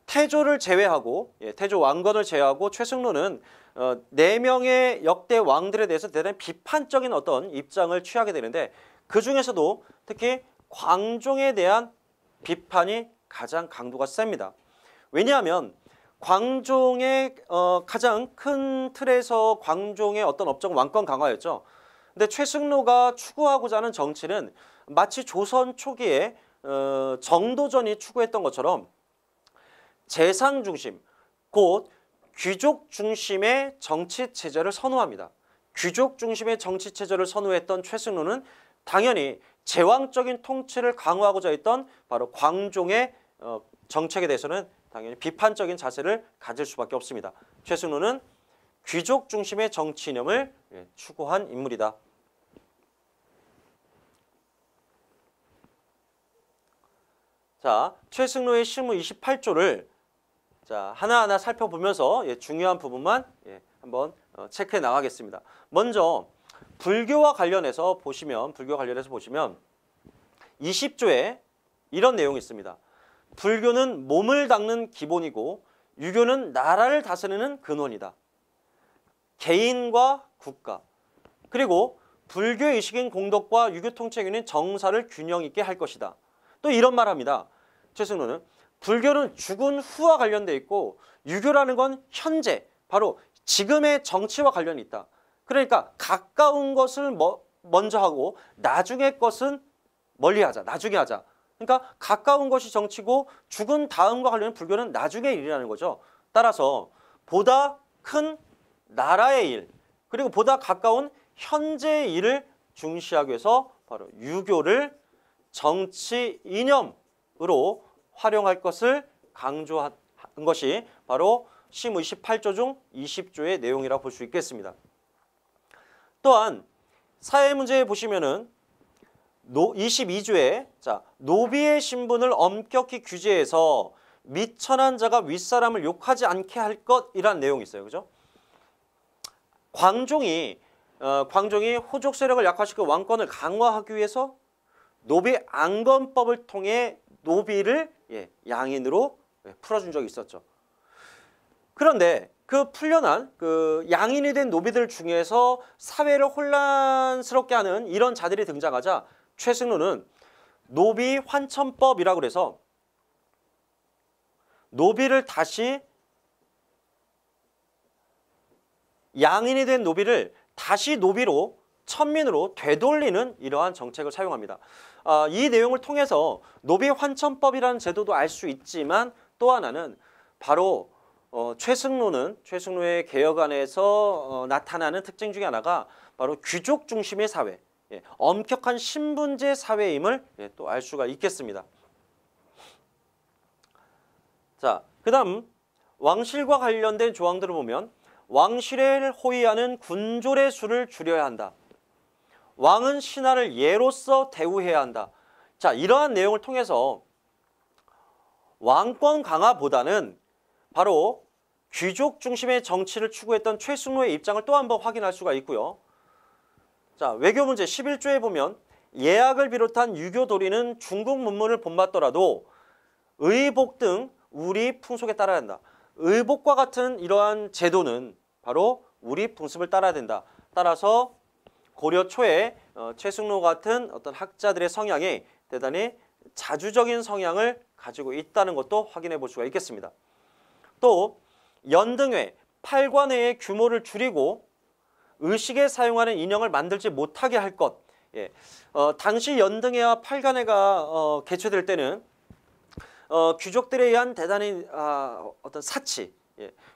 태조를 제외하고 태조 왕건을 제외하고 최승로는 4명의 역대 왕들에 대해서 대단히 비판적인 어떤 입장을 취하게 되는데 그 중에서도 특히 광종에 대한 비판이 가장 강도가 셉니다. 왜냐하면 광종의 가장 큰 틀에서 광종의 어떤 업적은 왕권 강화였죠. 근데 최승로가 추구하고자 하는 정치는 마치 조선 초기에 정도전이 추구했던 것처럼 재상 중심, 곧 귀족 중심의 정치 체제를 선호합니다. 귀족 중심의 정치 체제를 선호했던 최승로는 당연히 제왕적인 통치를 강화하고자 했던 바로 광종의 정책에 대해서는 당연히 비판적인 자세를 가질 수밖에 없습니다. 최승로는 귀족 중심의 정치 이념을 추구한 인물이다. 자, 최승로의 실무 28조를 자, 하나하나 살펴보면서 중요한 부분만 한번 체크해 나가겠습니다. 먼저 불교와 관련해서 보시면 20조에 이런 내용이 있습니다. 불교는 몸을 닦는 기본이고 유교는 나라를 다스리는 근원이다. 개인과 국가, 그리고 불교의 의식인 공덕과 유교 통치에는 정사를 균형 있게 할 것이다. 또 이런 말합니다. 최승로는 불교는 죽은 후와 관련돼 있고 유교라는 건 현재, 바로 지금의 정치와 관련이 있다. 그러니까 가까운 것을 먼저 하고 나중의 것은 멀리 하자, 나중에 하자. 그러니까 가까운 것이 정치고 죽은 다음과 관련된 불교는 나중의 일이라는 거죠. 따라서 보다 큰 나라의 일, 그리고 보다 가까운 현재의 일을 중시하기 위해서 바로 유교를 정치 이념으로 활용할 것을 강조한 것이 바로 실무 28조 중 20조의 내용이라고 볼 수 있겠습니다. 또한 사회문제에 보시면은 22조에 자, 노비의 신분을 엄격히 규제해서 미천한 자가 윗사람을 욕하지 않게 할 것이라는 내용이 있어요. 그죠? 광종이 호족 세력을 약화시켜 왕권을 강화하기 위해서 노비 안건법을 통해 노비를 양인으로 풀어준 적이 있었죠. 그런데 그 풀려난 그 양인이 된 노비들 중에서 사회를 혼란스럽게 하는 이런 자들이 등장하자 최승로는 노비 환천법이라고 그래서 노비를 다시 양인이 된 노비를 다시 노비로 천민으로 되돌리는 이러한 정책을 사용합니다. 이 내용을 통해서 노비 환천법이라는 제도도 알 수 있지만 또 하나는 바로 최승로의 개혁안에서 나타나는 특징 중에 하나가 바로 귀족 중심의 사회, 엄격한 신분제 사회임을 또 알 수가 있겠습니다. 자, 그다음 왕실과 관련된 조항들을 보면 왕실을 호위하는 군졸의 수를 줄여야 한다. 왕은 신하를 예로서 대우해야 한다. 자, 이러한 내용을 통해서 왕권 강화보다는 바로 귀족 중심의 정치를 추구했던 최승로의 입장을 또 한 번 확인할 수가 있고요. 자, 외교 문제 11조에 보면 예학을 비롯한 유교 도리는 중국 문물을 본받더라도 의복 등 우리 풍속에 따라야 한다. 의복과 같은 이러한 제도는 바로 우리 풍습을 따라야 된다. 따라서 고려 초에 최승로 같은 어떤 학자들의 성향이 대단히 자주적인 성향을 가지고 있다는 것도 확인해 볼 수가 있겠습니다. 또 연등회, 팔관회의 규모를 줄이고 의식에 사용하는 인형을 만들지 못하게 할 것. 당시 연등회와 팔관회가 개최될 때는 귀족들에 의한 대단히 어떤 사치,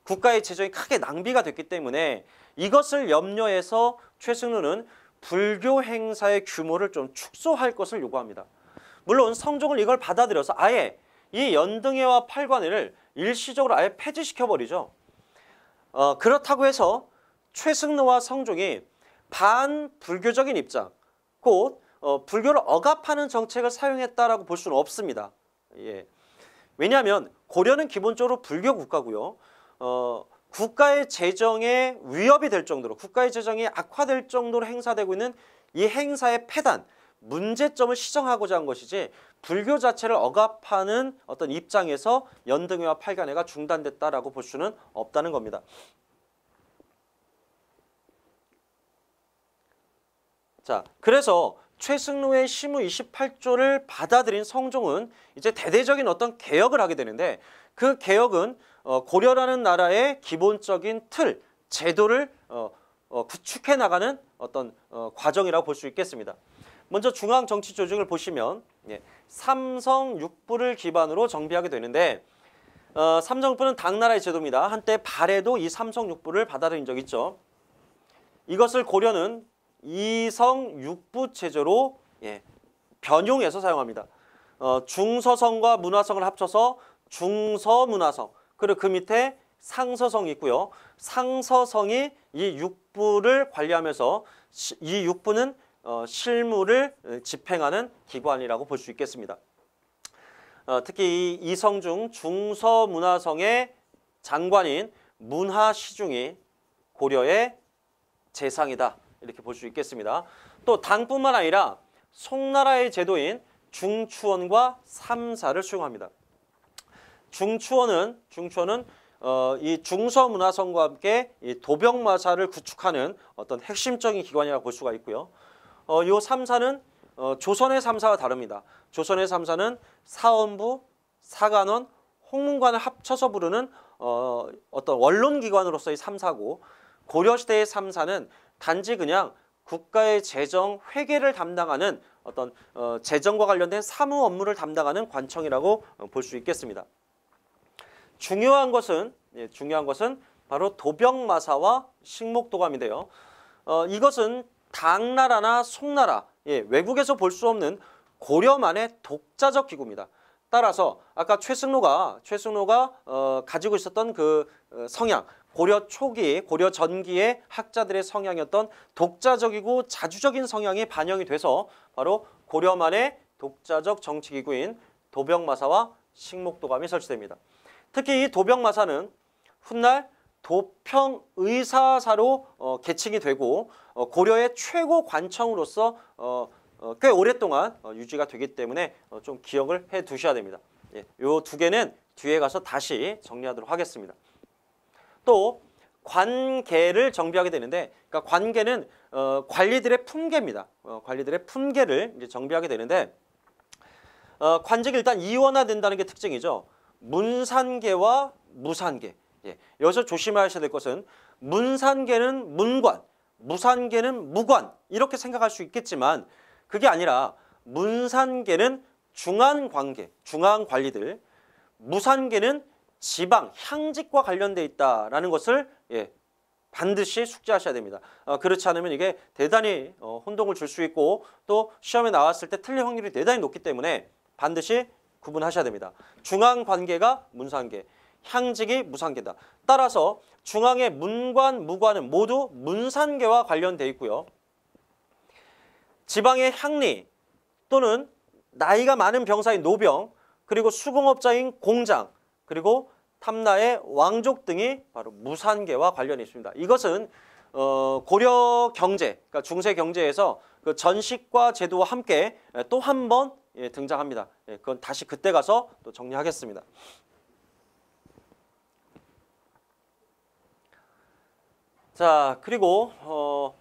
국가의 재정이 크게 낭비가 됐기 때문에 이것을 염려해서 최승로는 불교 행사의 규모를 좀 축소할 것을 요구합니다. 물론 성종은 이걸 받아들여서 아예 이 연등회와 팔관회를 일시적으로 아예 폐지시켜버리죠. 그렇다고 해서 최승로와 성종이 반불교적인 입장, 곧 불교를 억압하는 정책을 사용했다라고 볼 수는 없습니다. 왜냐하면 고려는 기본적으로 불교 국가고요. 국가의 재정에 위협이 될 정도로, 국가의 재정이 악화될 정도로 행사되고 있는 이 행사의 폐단, 문제점을 시정하고자 한 것이지 불교 자체를 억압하는 어떤 입장에서 연등회와 팔관회가 중단됐다라고 볼 수는 없다는 겁니다. 자, 그래서 최승로의 실무 28조를 받아들인 성종은 이제 대대적인 어떤 개혁을 하게 되는데 그 개혁은 고려라는 나라의 기본적인 틀, 제도를 구축해 나가는 어떤 과정이라고 볼 수 있겠습니다. 먼저 중앙정치조직을 보시면 삼성육부를 기반으로 정비하게 되는데 삼성육부는 당나라의 제도입니다. 한때 발해도 이 삼성육부를 받아들인 적이 있죠. 이것을 고려는 이성육부 체제로 변용해서 사용합니다. 중서성과 문화성을 합쳐서 중서문화성, 그리고 그 밑에 상서성이 있고요. 상서성이 이 육부를 관리하면서 이 육부는 실무를 집행하는 기관이라고 볼 수 있겠습니다. 특히 이 이성중 중서문화성의 장관인 문화시중이 고려의 재상이다, 이렇게 볼 수 있겠습니다. 또 당뿐만 아니라 송나라의 제도인 중추원과 삼사를 수용합니다. 중추원은 이 중서문화성과 함께 이 도병마사를 구축하는 어떤 핵심적인 기관이라고 볼 수가 있고요. 이 삼사는 조선의 삼사와 다릅니다. 조선의 삼사는 사헌부, 사관원, 홍문관을 합쳐서 부르는 어떤 원론기관으로서의 삼사고, 고려시대의 삼사는 단지 그냥 국가의 재정 회계를 담당하는 어떤 재정과 관련된 사무 업무를 담당하는 관청이라고 볼 수 있겠습니다. 중요한 것은 바로 도병마사와 식목도감인데요. 이것은 당나라나 송나라, 외국에서 볼 수 없는 고려만의 독자적 기구입니다. 따라서 아까 최승로가 가지고 있었던 그 성향, 고려 초기, 고려 전기의 학자들의 성향이었던 독자적이고 자주적인 성향이 반영이 돼서 바로 고려만의 독자적 정치기구인 도병마사와 식목도감이 설치됩니다. 특히 이 도병마사는 훗날 도평의사사로 계칭이 되고 고려의 최고 관청으로서 꽤 오랫동안 유지가 되기 때문에 좀 기억을 해 두셔야 됩니다. 이 두 개는 뒤에 가서 다시 정리하도록 하겠습니다. 또 관계를 정비하게 되는데, 그러니까 관계는 관리들의 품계입니다. 관리들의 품계를 이제 정비하게 되는데, 관직이 일단 이원화된다는 게 특징이죠. 문산계와 무산계. 여기서 조심하셔야 될 것은 문산계는 문관, 무산계는 무관, 이렇게 생각할 수 있겠지만 그게 아니라 문산계는 중앙관계, 중앙관리들, 무산계는 지방, 향직과 관련돼 있다라는 것을 반드시 숙지하셔야 됩니다. 그렇지 않으면 이게 대단히 혼동을 줄 수 있고 또 시험에 나왔을 때 틀릴 확률이 대단히 높기 때문에 반드시 구분하셔야 됩니다. 중앙관계가 문산계, 향직이 무산계다. 따라서 중앙의 문관, 무관은 모두 문산계와 관련돼 있고요. 지방의 향리 또는 나이가 많은 병사인 노병, 그리고 수공업자인 공장, 그리고 탐나의 왕족 등이 바로 무산계와 관련이 있습니다. 이것은 고려 경제, 그러니까 중세 경제에서 그 전식과 제도와 함께 또 한 번 등장합니다. 그건 다시 그때 가서 또 정리하겠습니다. 자, 그리고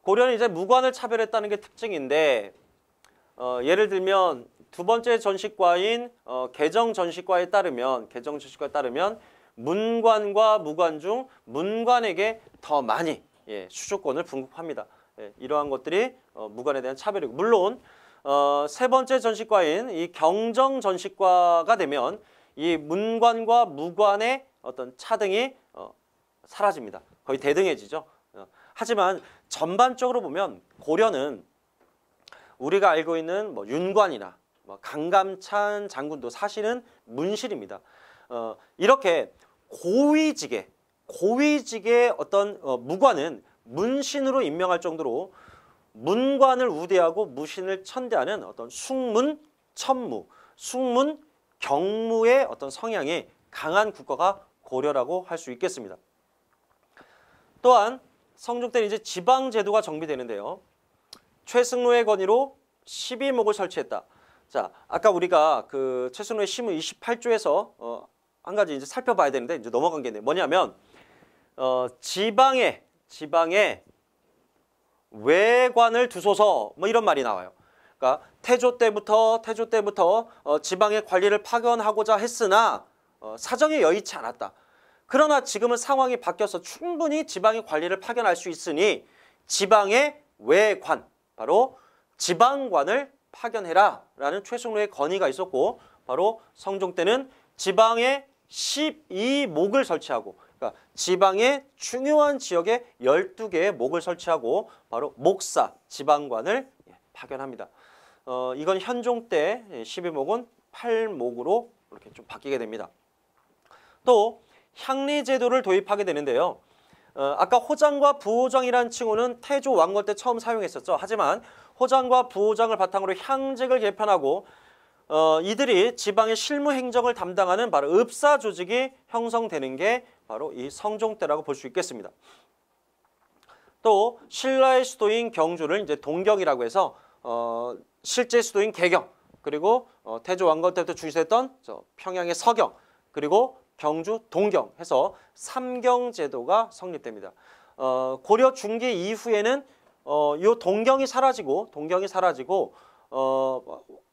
고려는 이제 무관을 차별했다는 게 특징인데, 예를 들면 두 번째 전식과인 개정전식과에 따르면 문관과 무관 중 문관에게 더 많이 수주권을 분급합니다. 이러한 것들이 무관에 대한 차별이고, 물론 세 번째 전식과인 이 경정전식과가 되면 이 문관과 무관의 어떤 차등이 사라집니다. 거의 대등해지죠. 하지만 전반적으로 보면 고려는 우리가 알고 있는 윤관이나 강감찬 장군도 사실은 문실입니다. 이렇게 고위직의 어떤 무관은 문신으로 임명할 정도로 문관을 우대하고 무신을 천대하는 어떤 숙문, 천무, 숙문, 경무의 어떤 성향이 강한 국가가 고려라고 할 수 있겠습니다. 또한 성종 때는 이제 지방제도가 정비되는데요. 최승로의 건의로 12목을 설치했다. 자, 아까 우리가 그 최승로의 시무 28조에서 한 가지 이제 살펴봐야 되는데 이제 넘어간 게 있네요. 뭐냐면 지방에 외관을 두소서 뭐 이런 말이 나와요. 그러니까 태조 때부터 지방의 관리를 파견하고자 했으나 사정이 여의치 않았다. 그러나 지금은 상황이 바뀌어서 충분히 지방의 관리를 파견할 수 있으니 지방의 외관, 바로 지방관을 파견해라 라는 최승로의 건의가 있었고, 바로 성종 때는 지방의 12목을 설치하고, 그러니까 지방의 중요한 지역에 12개의 목을 설치하고 바로 목사, 지방관을 파견합니다. 이건 현종 때 12목은 8목으로 이렇게 좀 바뀌게 됩니다. 또 향리제도를 도입하게 되는데요. 아까 호장과 부호장이라는 칭호는 태조 왕건 때 처음 사용했었죠. 하지만 호장과 부호장을 바탕으로 향직을 개편하고 이들이 지방의 실무 행정을 담당하는 바로 읍사 조직이 형성되는 게 바로 이 성종 때라고 볼 수 있겠습니다. 또 신라의 수도인 경주를 이제 동경이라고 해서 실제 수도인 개경, 그리고 태조 왕건 때부터 중시했던 평양의 서경, 그리고 경주 동경 해서 삼경제도가 성립됩니다. 고려 중기 이후에는 요 동경이 사라지고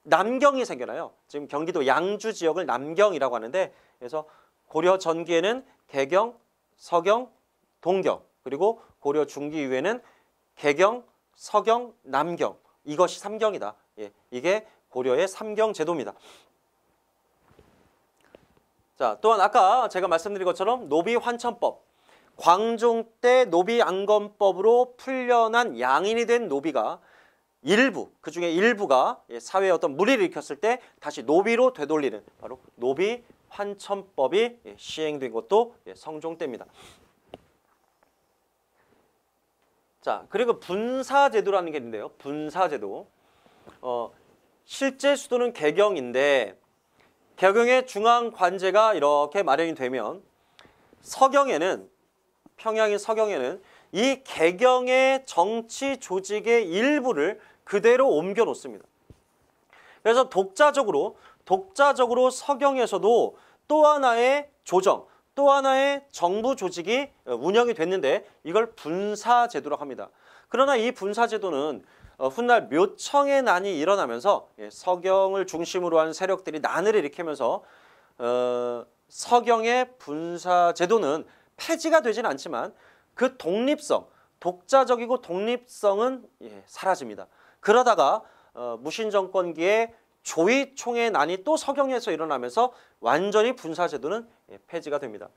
남경이 생겨나요. 지금 경기도 양주 지역을 남경이라고 하는데, 그래서 고려 전기에는 개경, 서경, 동경, 그리고 고려 중기 이후에는 개경, 서경, 남경, 이것이 삼경이다. 예, 이게 고려의 삼경제도입니다. 자, 또한 아까 제가 말씀드린 것처럼 노비환천법, 광종 때 노비안건법으로 풀려난 양인이 된 노비가 일부, 그중에 일부가 사회에 어떤 무리를 일으켰을 때 다시 노비로 되돌리는 바로 노비환천법이 시행된 것도 성종 때입니다. 자, 그리고 분사제도라는 게 있는데요. 분사제도. 실제 수도는 개경인데 개경의 중앙관제가 이렇게 마련이 되면 서경에는, 평양인 서경에는 이 개경의 정치 조직의 일부를 그대로 옮겨 놓습니다. 그래서 독자적으로 서경에서도 또 하나의 조정, 또 하나의 정부 조직이 운영이 됐는데 이걸 분사제도라고 합니다. 그러나 이 분사제도는 훗날 묘청의 난이 일어나면서 서경을 중심으로 한 세력들이 난을 일으키면서 서경의 분사제도는 폐지가 되지는 않지만 그 독립성, 독자적이고 독립성은 사라집니다. 그러다가 무신정권기에 조이총의 난이 또 서경에서 일어나면서 완전히 분사제도는 폐지가 됩니다.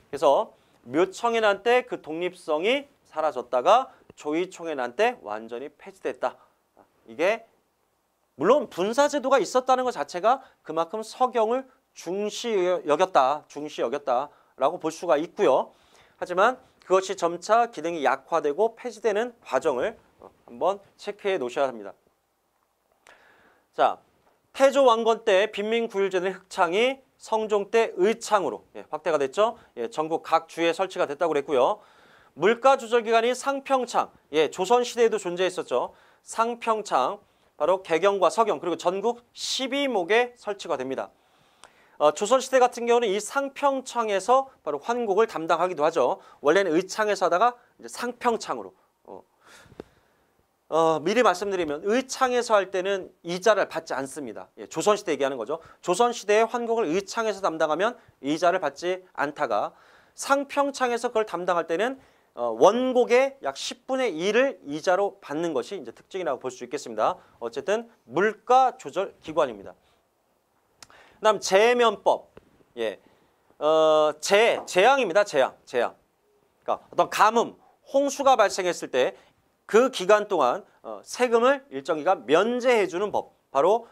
그래서 묘청의 난 때 그 독립성이 사라졌다가 조이총의 난 때 완전히 폐지됐다. 이게 물론 분사제도가 있었다는 것 자체가 그만큼 서경을 중시 여겼다라고 볼 수가 있고요. 하지만 그것이 점차 기능이 약화되고 폐지되는 과정을 한번 체크해 놓으셔야 합니다. 자, 태조 왕건 때 빈민구율제는 흑창이 성종 때 의창으로 확대가 됐죠. 전국 각 주에 설치가 됐다고 그랬고요. 물가 조절 기관이 상평창, 조선시대에도 존재했었죠. 상평창, 바로 개경과 서경, 그리고 전국 12목에 설치가 됩니다. 조선시대 같은 경우는 이 상평창에서 바로 환곡을 담당하기도 하죠. 원래는 의창에서 하다가 이제 상평창으로. 미리 말씀드리면 의창에서 할 때는 이자를 받지 않습니다. 조선시대 얘기하는 거죠. 조선시대의 환곡을 의창에서 담당하면 이자를 받지 않다가 상평창에서 그걸 담당할 때는 원곡의 약 10분의 1을 이자로 받는 것이 이제 특징이라고 볼 수 있겠습니다. 어쨌든 물가 조절 기관입니다. 그다음 재면법, 재앙입니다. 재앙. 그러니까 어떤 가뭄, 홍수가 발생했을 때 그 기간 동안 세금을 일정 기간 면제해주는 법, 바로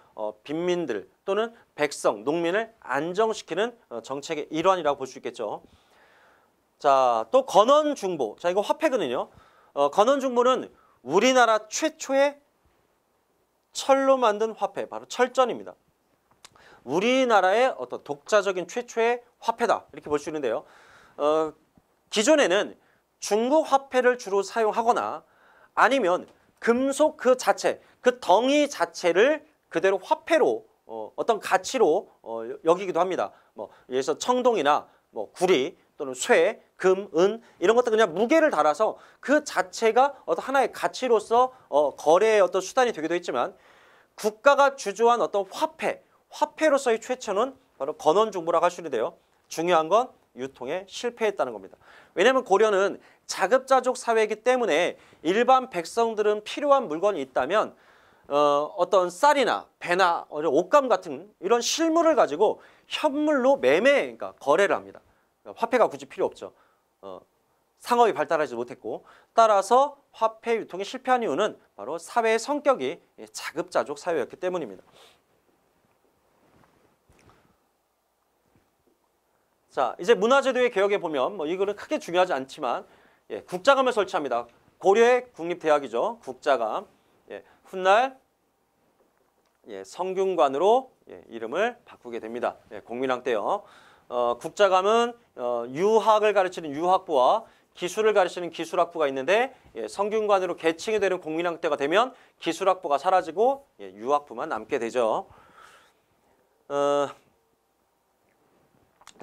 빈민들 또는 백성, 농민을 안정시키는 정책의 일환이라고 볼 수 있겠죠. 자, 또 건원중보. 자, 이거 화폐거든요. 건원중보는 우리나라 최초의 철로 만든 화폐, 바로 철전입니다. 우리나라의 어떤 독자적인 최초의 화폐다, 이렇게 볼 수 있는데요. 기존에는 중국 화폐를 주로 사용하거나 아니면 금속 그 자체, 그 덩이 자체를 그대로 화폐로 어떤 가치로 여기기도 합니다. 뭐 예를 들어서 청동이나 뭐 구리 또는 쇠, 금, 은 이런 것들 그냥 무게를 달아서 그 자체가 어떤 하나의 가치로서 거래의 어떤 수단이 되기도 했지만 국가가 주조한 어떤 화폐로서의 최초는 바로 건원중보라고 할 수 있는데요. 중요한 건 유통에 실패했다는 겁니다. 왜냐하면 고려는 자급자족 사회이기 때문에 일반 백성들은 필요한 물건이 있다면 어떤 쌀이나 배나 옷감 같은 이런 실물을 가지고 현물로 그러니까 거래를 합니다. 화폐가 굳이 필요 없죠. 상업이 발달하지 못했고, 따라서 화폐 유통이 실패한 이유는 바로 사회의 성격이 자급자족 사회였기 때문입니다. 자, 이제 문화제도의 개혁에 보면 뭐 이거는 크게 중요하지 않지만 국자감을 설치합니다. 고려의 국립대학이죠. 국자감. 훗날 성균관으로 이름을 바꾸게 됩니다. 공민왕 때요. 국자감은 유학을 가르치는 유학부와 기술을 가르치는 기술학부가 있는데 성균관으로 개칭이 되는 공민왕 때가 되면 기술학부가 사라지고 유학부만 남게 되죠.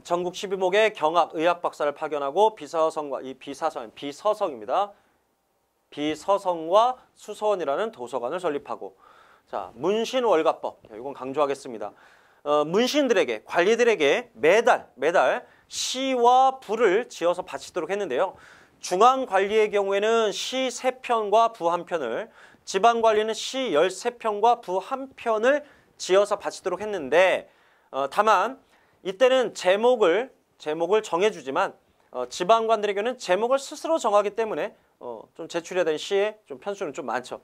전국 12목의 경학, 의학 박사를 파견하고 비서성입니다. 비서성과 수서원이라는 도서관을 설립하고, 자, 문신월가법, 이건 강조하겠습니다. 문신들에게, 관리들에게 매달 시와 부를 지어서 바치도록 했는데요. 중앙관리의 경우에는 시 3편과 부 1편을, 지방관리는 시 13편과 부 1편을 지어서 바치도록 했는데, 다만 이때는 제목을 정해주지만 지방관들에게는 제목을 스스로 정하기 때문에 좀 제출해야 되는 시의 좀 편수는 좀 많죠.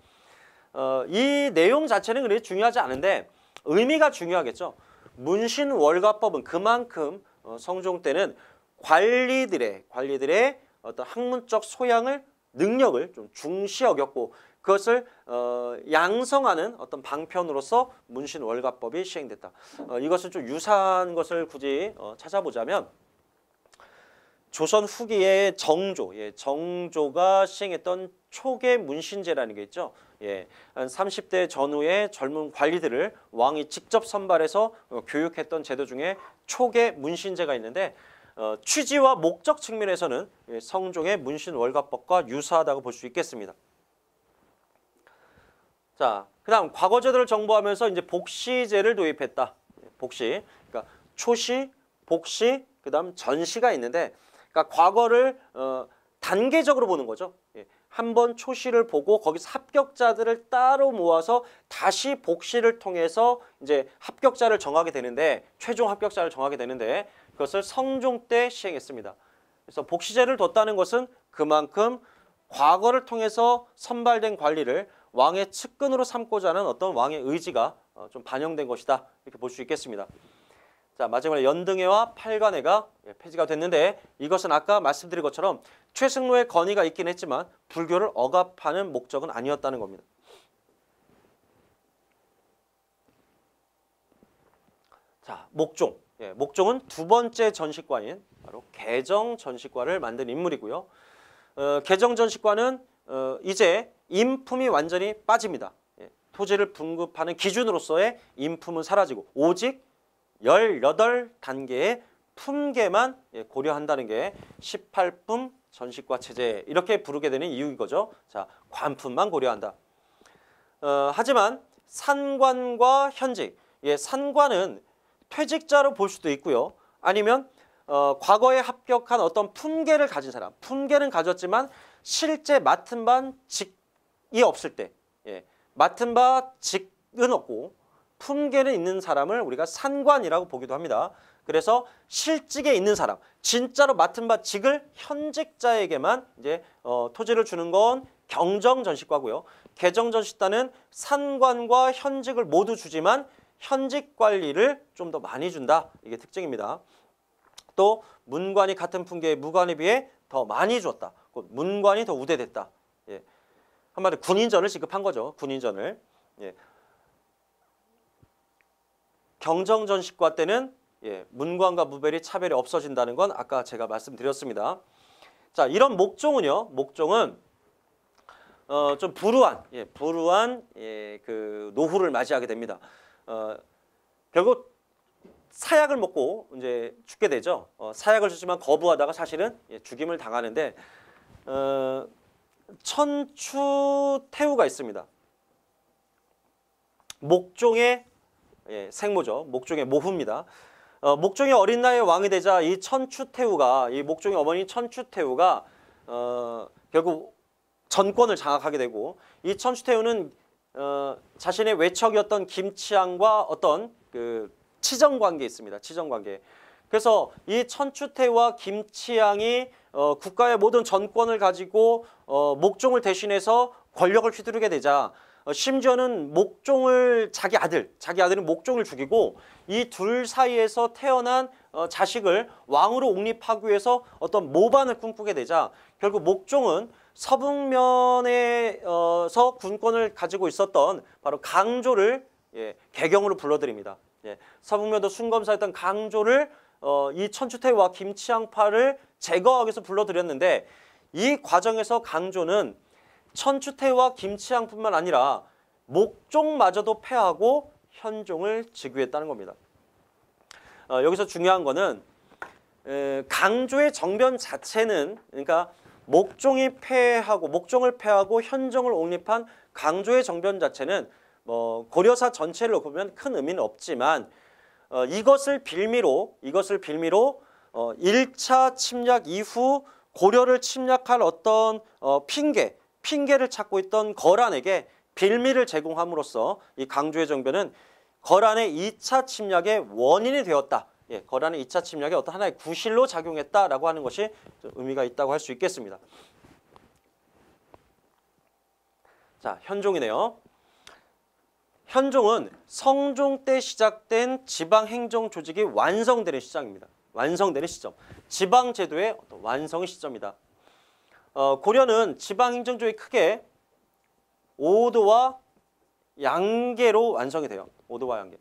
이 내용 자체는 그렇게 중요하지 않은데 의미가 중요하겠죠. 문신월가법은 그만큼 성종 때는 관리들의 어떤 학문적 소양을, 능력을 좀 중시 여겼고, 그것을 양성하는 어떤 방편으로서 문신월가법이 시행됐다. 이것은 좀 유사한 것을 굳이 찾아보자면 조선 후기의 정조가 시행했던 초계 문신제라는 게 있죠. 한 30대 전후의 젊은 관리들을 왕이 직접 선발해서 교육했던 제도 중에 초계 문신제가 있는데, 취지와 목적 측면에서는 성종의 문신월가법과 유사하다고 볼 수 있겠습니다. 자, 그다음 과거제도를 정보하면서 이제 복시제를 도입했다. 복시, 그러니까 초시, 복시, 그다음 전시가 있는데, 그러니까 과거를 단계적으로 보는 거죠. 한번 초시를 보고 거기서 합격자들을 따로 모아서 다시 복시를 통해서 이제 합격자를 정하게 되는데, 최종 합격자를 정하게 되는데, 그것을 성종 때 시행했습니다. 그래서 복시제를 뒀다는 것은 그만큼 과거를 통해서 선발된 관리를 왕의 측근으로 삼고자 하는 어떤 왕의 의지가 좀 반영된 것이다, 이렇게 볼 수 있겠습니다. 자, 마지막으로 연등회와 팔관회가 폐지가 됐는데, 이것은 아까 말씀드린 것처럼 최승로의 건의가 있긴 했지만 불교를 억압하는 목적은 아니었다는 겁니다. 자, 목종. 목종은 두 번째 전식과인 바로 개정전식과를 만든 인물이고요. 개정전식과는 이제 인품이 완전히 빠집니다. 토지를 분급하는 기준으로서의 인품은 사라지고 오직 18단계의 품계만 고려한다는 게 18품 전식과 체제, 이렇게 부르게 되는 이유인 거죠. 자, 관품만 고려한다. 하지만 산관과 현직, 산관은 퇴직자로 볼 수도 있고요. 아니면 과거에 합격한 어떤 품계를 가진 사람, 품계는 가졌지만 실제 맡은 바 직이 없을 때, 맡은 바 직은 없고 품계는 있는 사람을 우리가 산관이라고 보기도 합니다. 그래서 실직에 있는 사람, 진짜로 맡은 바 직을 현직자에게만 이제 토지를 주는 건 경정전식과고요. 개정전식과는 산관과 현직을 모두 주지만 현직 관리를 좀 더 많이 준다, 이게 특징입니다. 또 문관이 같은 품계의 무관에 비해 더 많이 줬다. 문관이 더 우대됐다. 한마디로 군인전을 지급한 거죠. 군인전을. 경정전식과 때는 문관과 무별이 차별이 없어진다는 건 아까 제가 말씀드렸습니다. 자, 이런 목종은요. 목종은 좀 불우한 그 노후를 맞이하게 됩니다. 결국 사약을 먹고 이제 죽게 되죠. 사약을 주지만 거부하다가 사실은 죽임을 당하는데, 천추태후가 있습니다. 목종의 생모죠. 목종의 모후입니다. 목종이 어린 나이에 왕이 되자 이 천추태후가, 이 목종의 어머니 천추태후가 결국 전권을 장악하게 되고, 이 천추태후는 자신의 외척이었던 김치향과 어떤 그 치정관계에 있습니다. 치정관계. 그래서 이 천추태와 김치양이 국가의 모든 전권을 가지고 목종을 대신해서 권력을 휘두르게 되자 심지어는 목종을 자기 아들은 목종을 죽이고 이 둘 사이에서 태어난 자식을 왕으로 옹립하기 위해서 어떤 모반을 꿈꾸게 되자 결국 목종은 서북면에서 군권을 가지고 있었던 바로 강조를 개경으로 불러들입니다. 서북면도 순검사였던 강조를 이 천추태와 김치양파를 제거하기 위해서 불러들였는데 이 과정에서 강조는 천추태와 김치양뿐만 아니라 목종마저도 패하고 현종을 즉위했다는 겁니다. 여기서 중요한 거는 강조의 정변 자체는 그러니까 목종을 패하고 현종을 옹립한 강조의 정변 자체는 뭐 고려사 전체를 놓고 보면 큰 의미는 없지만 이것을 빌미로 1차 침략 이후 고려를 침략할 어떤 핑계를 찾고 있던 거란에게 빌미를 제공함으로써 이 강조의 정변은 거란의 2차 침략의 원인이 되었다. 거란의 2차 침략의 어떤 하나의 구실로 작용했다라고 하는 것이 의미가 있다고 할 수 있겠습니다. 자, 현종이네요. 현종은 성종 때 시작된 지방행정 조직이 완성되는 시장입니다. 완성되는 시점. 지방제도의 어떤 완성의 시점이다. 고려는 지방행정 조직이 크게 5도와 양계로 완성이 돼요. 5도와 양계.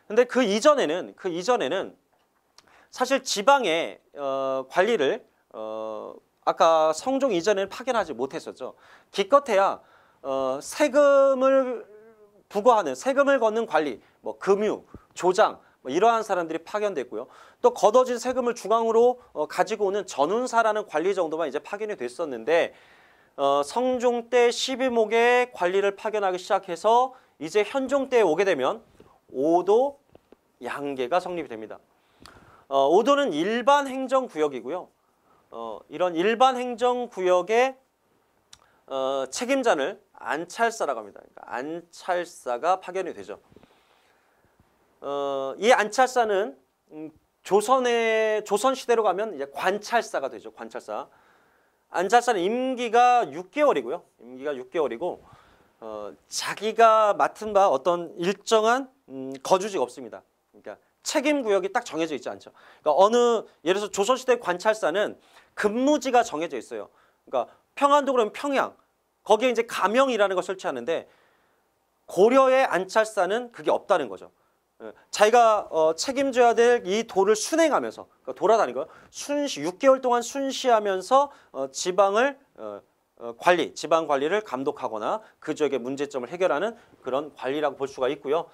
근데 그 이전에는 사실 지방의 관리를 아까 성종 이전에는 파견하지 못했었죠. 기껏해야 세금을 부과하는 세금을 걷는 관리, 뭐 금유, 조장 뭐 이러한 사람들이 파견됐고요. 또 걷어진 세금을 중앙으로 가지고 오는 전운사라는 관리 정도만 이제 파견이 됐었는데 성종 때 12목의 관리를 파견하기 시작해서 이제 현종 때에 오게 되면 5도 양계가 성립이 됩니다. 5도는 일반 행정구역이고요. 이런 일반 행정구역의 책임자를 안찰사라고 합니다. 그러니까 안찰사가 파견이 되죠. 이 안찰사는 조선시대로 가면 이제 관찰사가 되죠. 관찰사. 안찰사는 임기가 6개월이고요. 임기가 6개월이고 자기가 맡은 바 어떤 일정한 거주지가 없습니다. 그러니까 책임 구역이 딱 정해져 있지 않죠. 그러니까 예를 들어서 조선시대 관찰사는 근무지가 정해져 있어요. 그러니까 평안도 그러면 평양, 거기에 이제 가명이라는 걸 설치하는데 고려의 안찰사는 그게 없다는 거죠. 자기가 책임져야 될 이 도를 순행하면서 그러니까 돌아다니는 거예요. 6개월 동안 순시하면서 지방을 지방 관리를 감독하거나 그 지역의 문제점을 해결하는 그런 관리라고 볼 수가 있고요.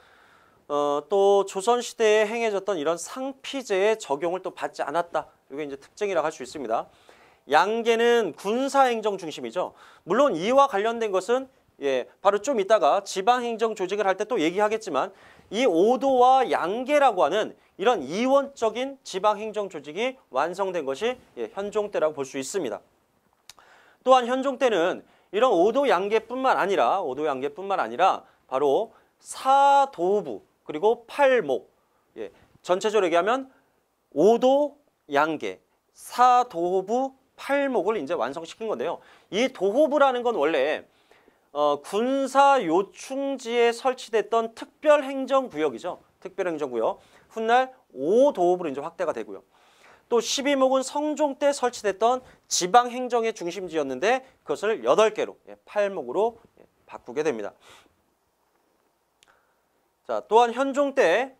또 조선시대에 행해졌던 이런 상피제의 적용을 또 받지 않았다. 이게 이제 특징이라고 할 수 있습니다. 양계는 군사행정 중심이죠. 물론 이와 관련된 것은 바로 좀 이따가 지방행정 조직을 할 때 또 얘기하겠지만 이 5도와 양계라고 하는 이런 이원적인 지방행정 조직이 완성된 것이 현종 때라고 볼 수 있습니다. 또한 현종 때는 이런 5도 양계뿐만 아니라 바로 사도부 그리고 팔목 전체적으로 얘기하면 5도 양계, 사도부, 팔목을 이제 완성시킨 건데요. 이 도호부라는 건 원래 군사 요충지에 설치됐던 특별행정구역이죠. 특별행정구역. 훗날 5도호부로 이제 확대가 되고요. 또 12목은 성종 때 설치됐던 지방행정의 중심지였는데 그것을 8개로 8목으로 바꾸게 됩니다. 자, 또한 현종 때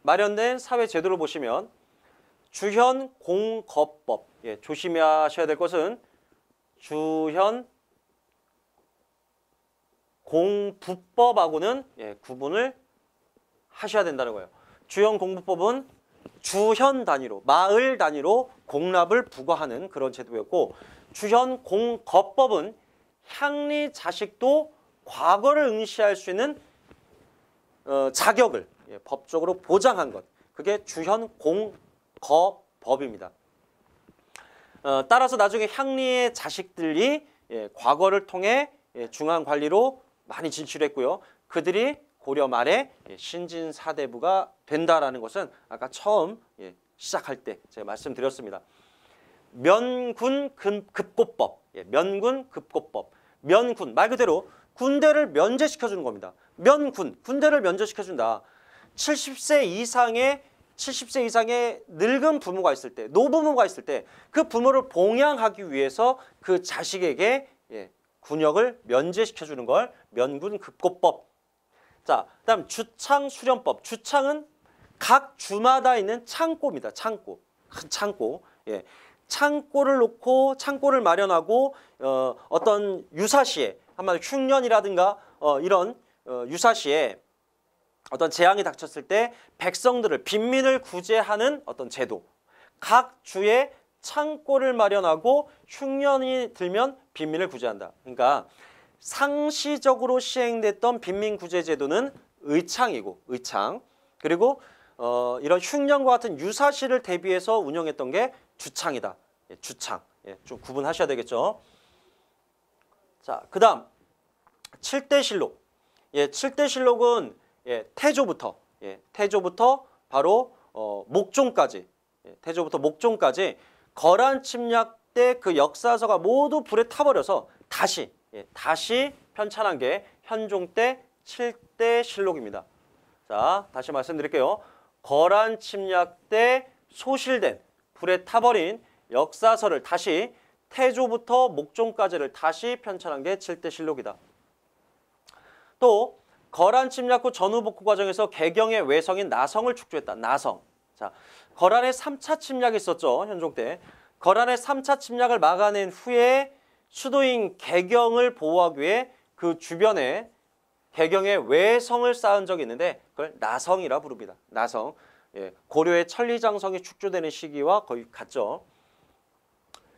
마련된 사회제도를 보시면 주현공거법, 조심하셔야 될 것은 주현공부법하고는 구분을 하셔야 된다는 거예요. 주현공부법은 주현 단위로, 마을 단위로 공납을 부과하는 그런 제도였고 주현공거법은 향리 자식도 과거를 응시할 수 있는 자격을 법적으로 보장한 것. 그게 주현공거법입니다. 따라서 나중에 향리의 자식들이 과거를 통해 중앙관리로 많이 진출했고요. 그들이 고려 말에 신진사대부가 된다라는 것은 아까 처음 시작할 때 제가 말씀드렸습니다. 면군급고법, 면군급고법. 면군, 말 그대로 군대를 면제시켜주는 겁니다. 군대를 면제시켜준다. 70세 이상의 늙은 부모가 있을 때, 노부모가 있을 때 그 부모를 봉양하기 위해서 그 자식에게 군역을 면제시켜주는 걸 면군급고법. 자, 그다음 주창수련법. 주창은 각 주마다 있는 창고입니다. 창고, 큰 창고. 창고를 놓고 창고를 마련하고 어떤 유사시에 한마디로 흉년이라든가 이런 유사시에 어떤 재앙이 닥쳤을 때 백성들을 빈민을 구제하는 어떤 제도. 각 주에 창고를 마련하고 흉년이 들면 빈민을 구제한다. 그러니까 상시적으로 시행됐던 빈민구제제도는 의창이고 의창. 그리고 이런 흉년과 같은 유사시를 대비해서 운영했던 게 주창이다. 주창. 좀 구분하셔야 되겠죠. 자, 그다음 7대실록. 7대실록은 태조부터 바로 목종까지. 태조부터 목종까지 거란 침략 때 그 역사서가 모두 불에 타버려서 다시 편찬한 게 현종 때 7대실록입니다. 자, 다시 말씀드릴게요. 거란 침략 때 소실된 불에 타버린 역사서를 다시 태조부터 목종까지를 다시 편찬한 게 7대실록이다. 또 거란 침략 후 전후 복구 과정에서 개경의 외성인 나성을 축조했다. 나성. 자, 거란의 3차 침략이 있었죠. 현종 때. 거란의 3차 침략을 막아낸 후에 수도인 개경을 보호하기 위해 그 주변에 개경의 외성을 쌓은 적이 있는데 그걸 나성이라 부릅니다. 나성. 고려의 천리장성이 축조되는 시기와 거의 같죠.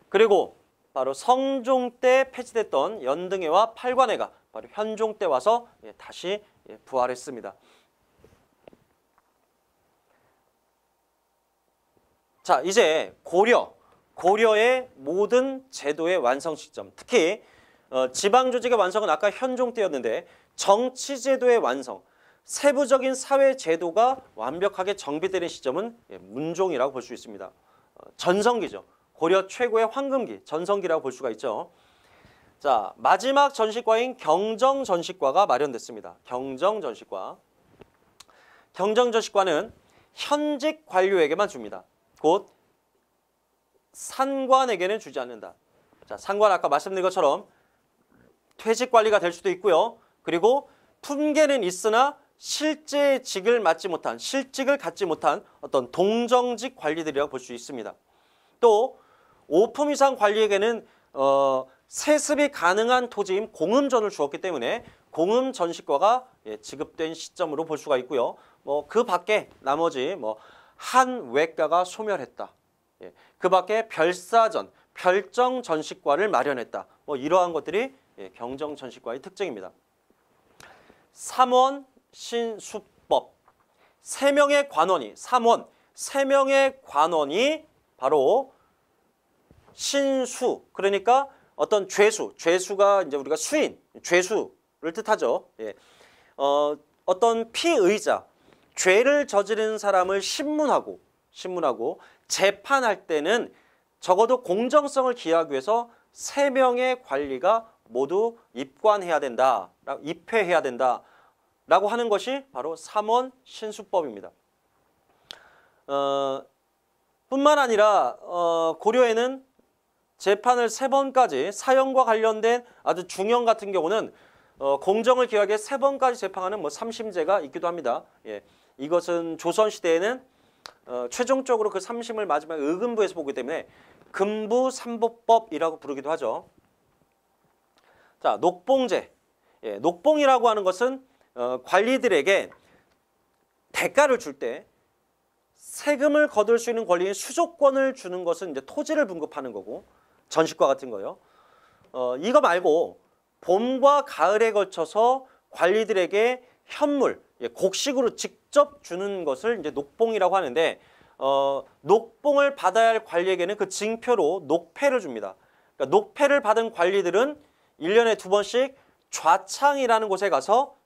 그리고 바로 성종 때 폐지됐던 연등회와 팔관회가 바로 현종 때 와서 다시 부활했습니다. 자, 이제 고려의 모든 제도의 완성 시점, 특히 지방조직의 완성은 아까 현종 때였는데 정치제도의 완성, 세부적인 사회제도가 완벽하게 정비되는 시점은 문종이라고 볼 수 있습니다. 전성기죠. 고려 최고의 황금기, 전성기라고 볼 수가 있죠. 자, 마지막 전식과인 경정전식과가 마련됐습니다. 경정전식과. 경정전식과는 현직 관료에게만 줍니다. 곧 산관에게는 주지 않는다. 자, 산관 아까 말씀드린 것처럼 퇴직 관리가 될 수도 있고요. 그리고 품계는 있으나 실직을 갖지 못한 어떤 동정직 관리들이라고 볼 수 있습니다. 또 5품 이상 관리에게는 세습이 가능한 토지인 공음전을 주었기 때문에 공음전식과가 지급된 시점으로 볼 수가 있고요. 그 밖에 나머지 한외과가 소멸했다. 그 밖에 별사전, 별정전식과를 마련했다. 이러한 것들이 경정전식과의 특징입니다. 삼원신수법. 3명의 관원이, 세 명의 관원이 바로 신수, 그러니까 어떤 죄수가 이제 우리가 수인, 죄수를 뜻하죠. 어떤 피의자, 죄를 저지른 사람을 신문하고 재판할 때는 적어도 공정성을 기하기 위해서 3명의 관리가 모두 입회해야 된다라고 하는 것이 바로 삼원신수법입니다. 뿐만 아니라 고려에는 재판을 3번까지 사형과 관련된 아주 중형 같은 경우는 공정을 기하기 위해 3번까지 재판하는 3심제가 있기도 합니다. 이것은 조선시대에는 최종적으로 그 3심을 마지막에 의금부에서 보기 때문에 금부삼보법이라고 부르기도 하죠. 자, 녹봉제. 녹봉이라고 하는 것은 관리들에게 대가를 줄 때 세금을 거둘 수 있는 권리인 수조권을 주는 것은 이제 토지를 분급하는 거고, 전식과 같은 거요. 이거 말고 봄과 가을에 걸쳐서 관리들에게 현물, 곡식으로 직접 주는 것을 이제 녹봉이라고 하는데, 녹봉을 받아야 할 관리에게는 그 징표로 녹패를 줍니다. 그러니까 녹패를 받은 관리들은 1년에 2번씩 좌창이라는 곳에 가서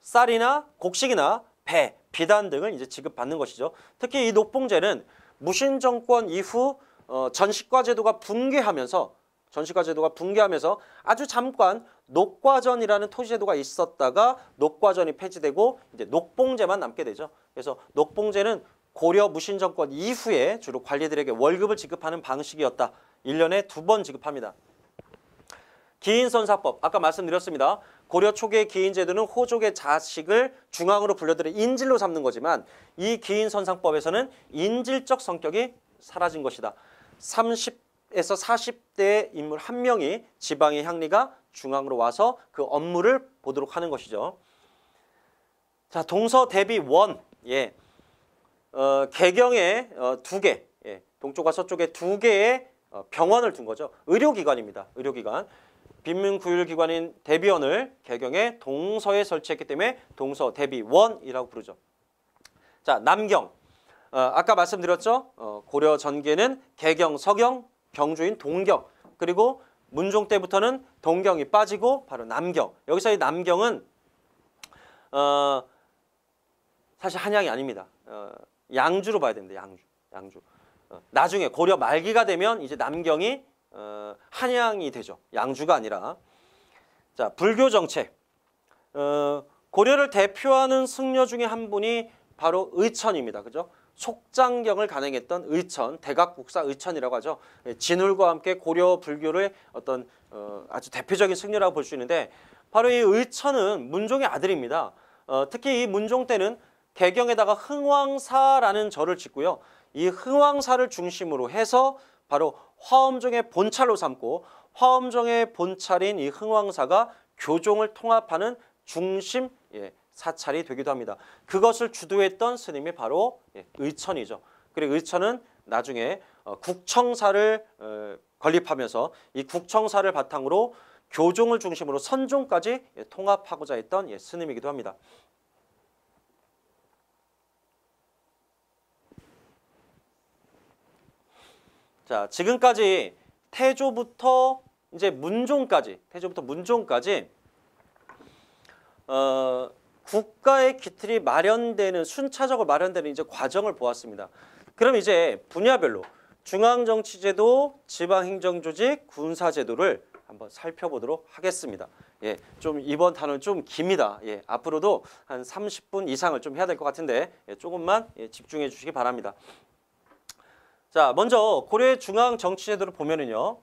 쌀이나 곡식이나 배, 비단 등을 이제 지급받는 것이죠. 특히 이 녹봉제는 무신 정권 이후 전시과 제도가 붕괴하면서 아주 잠깐 녹과전이라는 토지제도가 있었다가 녹과전이 폐지되고 이제 녹봉제만 남게 되죠. 그래서 녹봉제는 고려 무신 정권 이후에 주로 관리들에게 월급을 지급하는 방식이었다. 1년에 2번 지급합니다. 기인선사법, 아까 말씀드렸습니다. 고려 초기의 기인제도는 호족의 자식을 중앙으로 불려들여 인질로 삼는 거지만 이 기인선상법에서는 인질적 성격이 사라진 것이다. 30에서 40대의 인물 한 명이 지방의 향리가 중앙으로 와서 그 업무를 보도록 하는 것이죠. 자, 동서 대비 원, 예, 개경에 2개, 예, 동쪽과 서쪽에 2개의 병원을 둔 거죠. 의료기관입니다. 의료기관. 빈민구율기관인 대비원을 개경의 동서에 설치했기 때문에 동서 대비원이라고 부르죠. 자, 남경. 아까 말씀드렸죠. 고려 전기에는 개경, 서경, 경주인 동경, 그리고 문종 때부터는 동경이 빠지고 바로 남경. 여기서 이 남경은 사실 한양이 아닙니다. 양주로 봐야 됩니다. 양주. 나중에 고려 말기가 되면 이제 남경이 한양이 되죠. 양주가 아니라. 자, 불교 정책. 고려를 대표하는 승려 중에 한 분이 바로 의천입니다. 그죠? 속장경을 간행했던 의천, 대각국사 의천이라고 하죠. 진울과 함께 고려 불교를 어떤 아주 대표적인 승려라고 볼 수 있는데 바로 이 의천은 문종의 아들입니다. 특히 이 문종 때는 개경에다가 흥왕사라는 절을 짓고요. 이 흥왕사를 중심으로 해서 바로 화엄종의 본찰로 삼고 화엄종의 본찰인 이 흥왕사가 교종을 통합하는 중심 사찰이 되기도 합니다. 그것을 주도했던 스님이 바로 의천이죠. 그리고 의천은 나중에 국청사를 건립하면서 이 국청사를 바탕으로 교종을 중심으로 선종까지 통합하고자 했던 스님이기도 합니다. 자, 지금까지 태조부터 문종까지 국가의 기틀이 마련되는 순차적으로 마련되는 이제 과정을 보았습니다. 그럼 이제 분야별로 중앙정치제도, 지방행정조직, 군사제도를 한번 살펴보도록 하겠습니다. 예, 좀 이번 단어는 좀 깁니다. 예, 앞으로도 한 30분 이상을 좀 해야 될 것 같은데 조금만 집중해 주시기 바랍니다. 자, 먼저 고려의 중앙정치제도를 보면은요,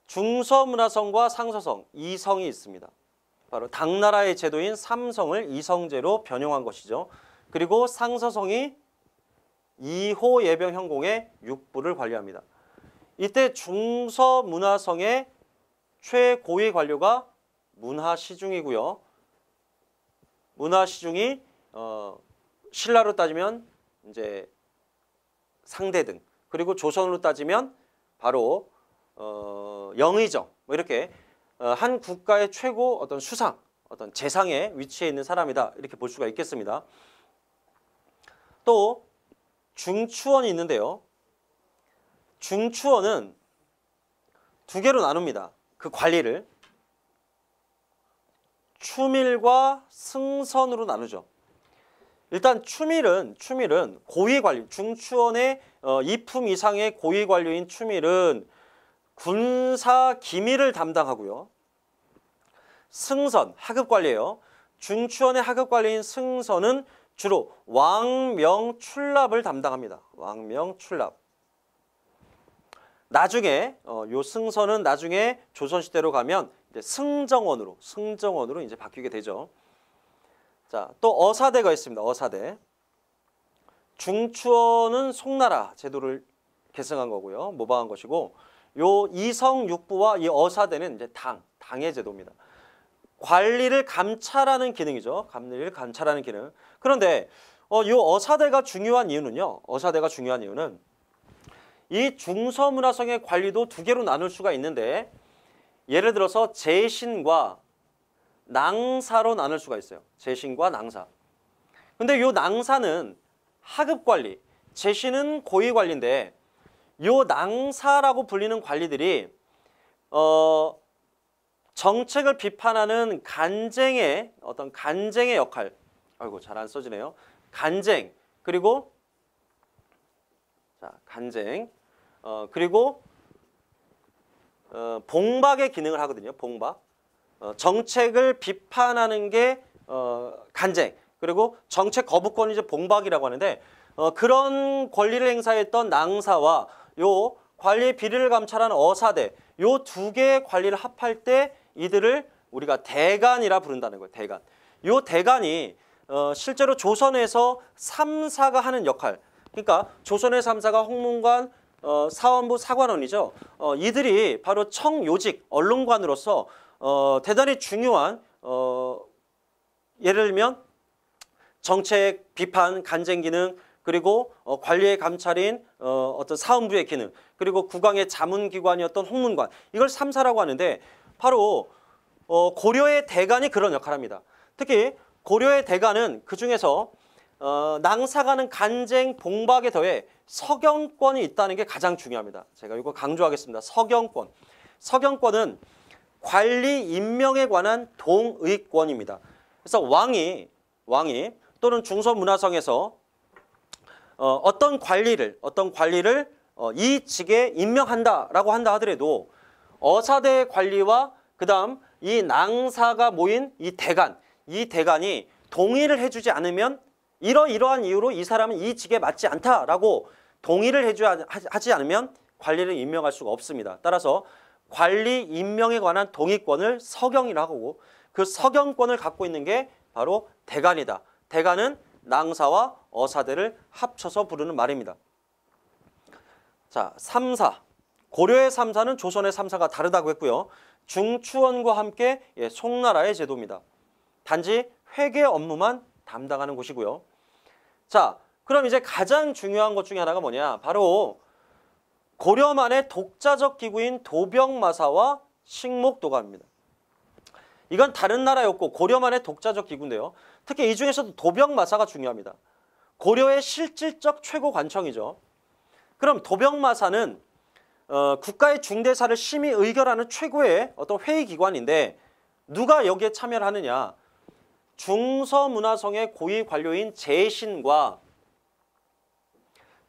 중서문화성과 상서성, 2성이 있습니다. 바로 당나라의 제도인 삼성을 2성제로 변형한 것이죠. 그리고 상서성이 2호 예병현공의 6부를 관리합니다. 이때 중서문화성의 최고위 관료가 문하시중이고요. 문하시중이 신라로 따지면 이제 상대등, 그리고 조선으로 따지면 바로 영의정, 뭐 이렇게 한 국가의 최고 어떤 수상, 어떤 재상에 위치해 있는 사람이다, 이렇게 볼 수가 있겠습니다. 또 중추원이 있는데요. 중추원은 2개로 나눕니다. 그 관리를 추밀과 승선으로 나누죠. 일단 추밀은 고위 관료, 중추원의 2품 이상의 고위 관료인 추밀은 군사 기밀을 담당하고요. 승선, 하급 관리예요. 중추원의 하급 관리인 승선은 주로 왕명출납을 담당합니다. 왕명출납. 나중에 요 승선은 나중에 조선시대로 가면 이제 승정원으로 이제 바뀌게 되죠. 자, 또 어사대가 있습니다. 어사대. 중추원은 송나라 제도를 계승한 거고요. 모방한 것이고, 요 이성육부와 이 어사대는 이제 당의 제도입니다. 관리를 감찰하는 기능이죠. 관리를 감찰하는 기능. 그런데 요 어사대가 중요한 이유는요. 어사대가 중요한 이유는 이 중서문화성의 관리도 2개로 나눌 수가 있는데, 예를 들어서 재신과 낭사로 나눌 수가 있어요. 재신과 낭사. 근데 요 낭사는 하급 관리, 재신은 고위 관리인데 요 낭사라고 불리는 관리들이 정책을 비판하는 간쟁의 어떤 간쟁의 역할. 아이고 잘 안 써지네요. 간쟁 그리고 자 간쟁 그리고 봉박의 기능을 하거든요. 봉박. 정책을 비판하는 게 간쟁 그리고 정책 거부권이 이제 봉박이라고 하는데 그런 권리를 행사했던 낭사와 요 관리의 비리를 감찰하는 어사대 요 두 개의 관리를 합할 때 이들을 우리가 대간이라 부른다는 거예요. 대간. 요 대간이 실제로 조선에서 3사가 하는 역할. 그러니까 조선의 3사가 홍문관, 사원부, 사관원이죠. 이들이 바로 청요직 언론관으로서 대단히 중요한 예를 들면 정책 비판, 간쟁 기능 그리고 관리의 감찰인 어떤 사원부의 기능 그리고 국왕의 자문기관이었던 홍문관 이걸 3사라고 하는데 바로 고려의 대간이 그런 역할을 합니다. 특히 고려의 대간은 그중에서 낭사가는 간쟁, 봉박에 더해 서경권이 있다는 게 가장 중요합니다. 제가 이거 강조하겠습니다. 서경권. 서경권은 관리 임명에 관한 동의권입니다. 그래서 왕이 또는 중서문화성에서 어떤 관리를 이 직에 임명한다라고 한다 하더라도 어사대의 관리와 그다음 이 낭사가 모인 이 대간이 동의를 해주지 않으면 이러이러한 이유로 이 사람은 이 직에 맞지 않다라고 동의를 하지 않으면 관리를 임명할 수가 없습니다. 따라서 관리 임명에 관한 동의권을 서경이라고 하고 그 서경권을 갖고 있는 게 바로 대간이다. 대간은 낭사와 어사대를 합쳐서 부르는 말입니다. 자, 3사. 고려의 3사는 조선의 3사가 다르다고 했고요. 중추원과 함께 송나라의 제도입니다. 단지 회계 업무만 담당하는 곳이고요. 자, 그럼 이제 가장 중요한 것 중에 하나가 뭐냐? 바로 고려만의 독자적 기구인 도병마사와 식목도감입니다. 이건 다른 나라였고 고려만의 독자적 기구인데요. 특히 이 중에서도 도병마사가 중요합니다. 고려의 실질적 최고 관청이죠. 그럼 도병마사는 국가의 중대사를 심의 의결하는 최고의 어떤 회의기관인데 누가 여기에 참여를 하느냐? 중서문화성의 고위 관료인 제신과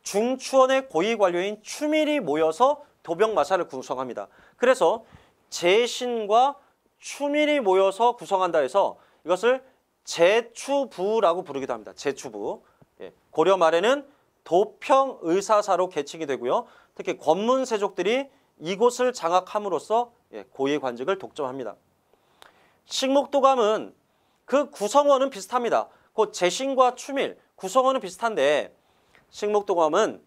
중추원의 고위 관료인 추밀이 모여서 도병마사를 구성합니다. 그래서 제신과 추밀이 모여서 구성한다 해서 이것을 제추부라고 부르기도 합니다. 제추부. 고려 말에는 도평의사사로 계칭이 되고요. 특히 권문세족들이 이곳을 장악함으로써 고위 관직을 독점합니다. 식목도감은 그 구성원은 비슷합니다. 그 제신과 추밀 구성원은 비슷한데 식목도감은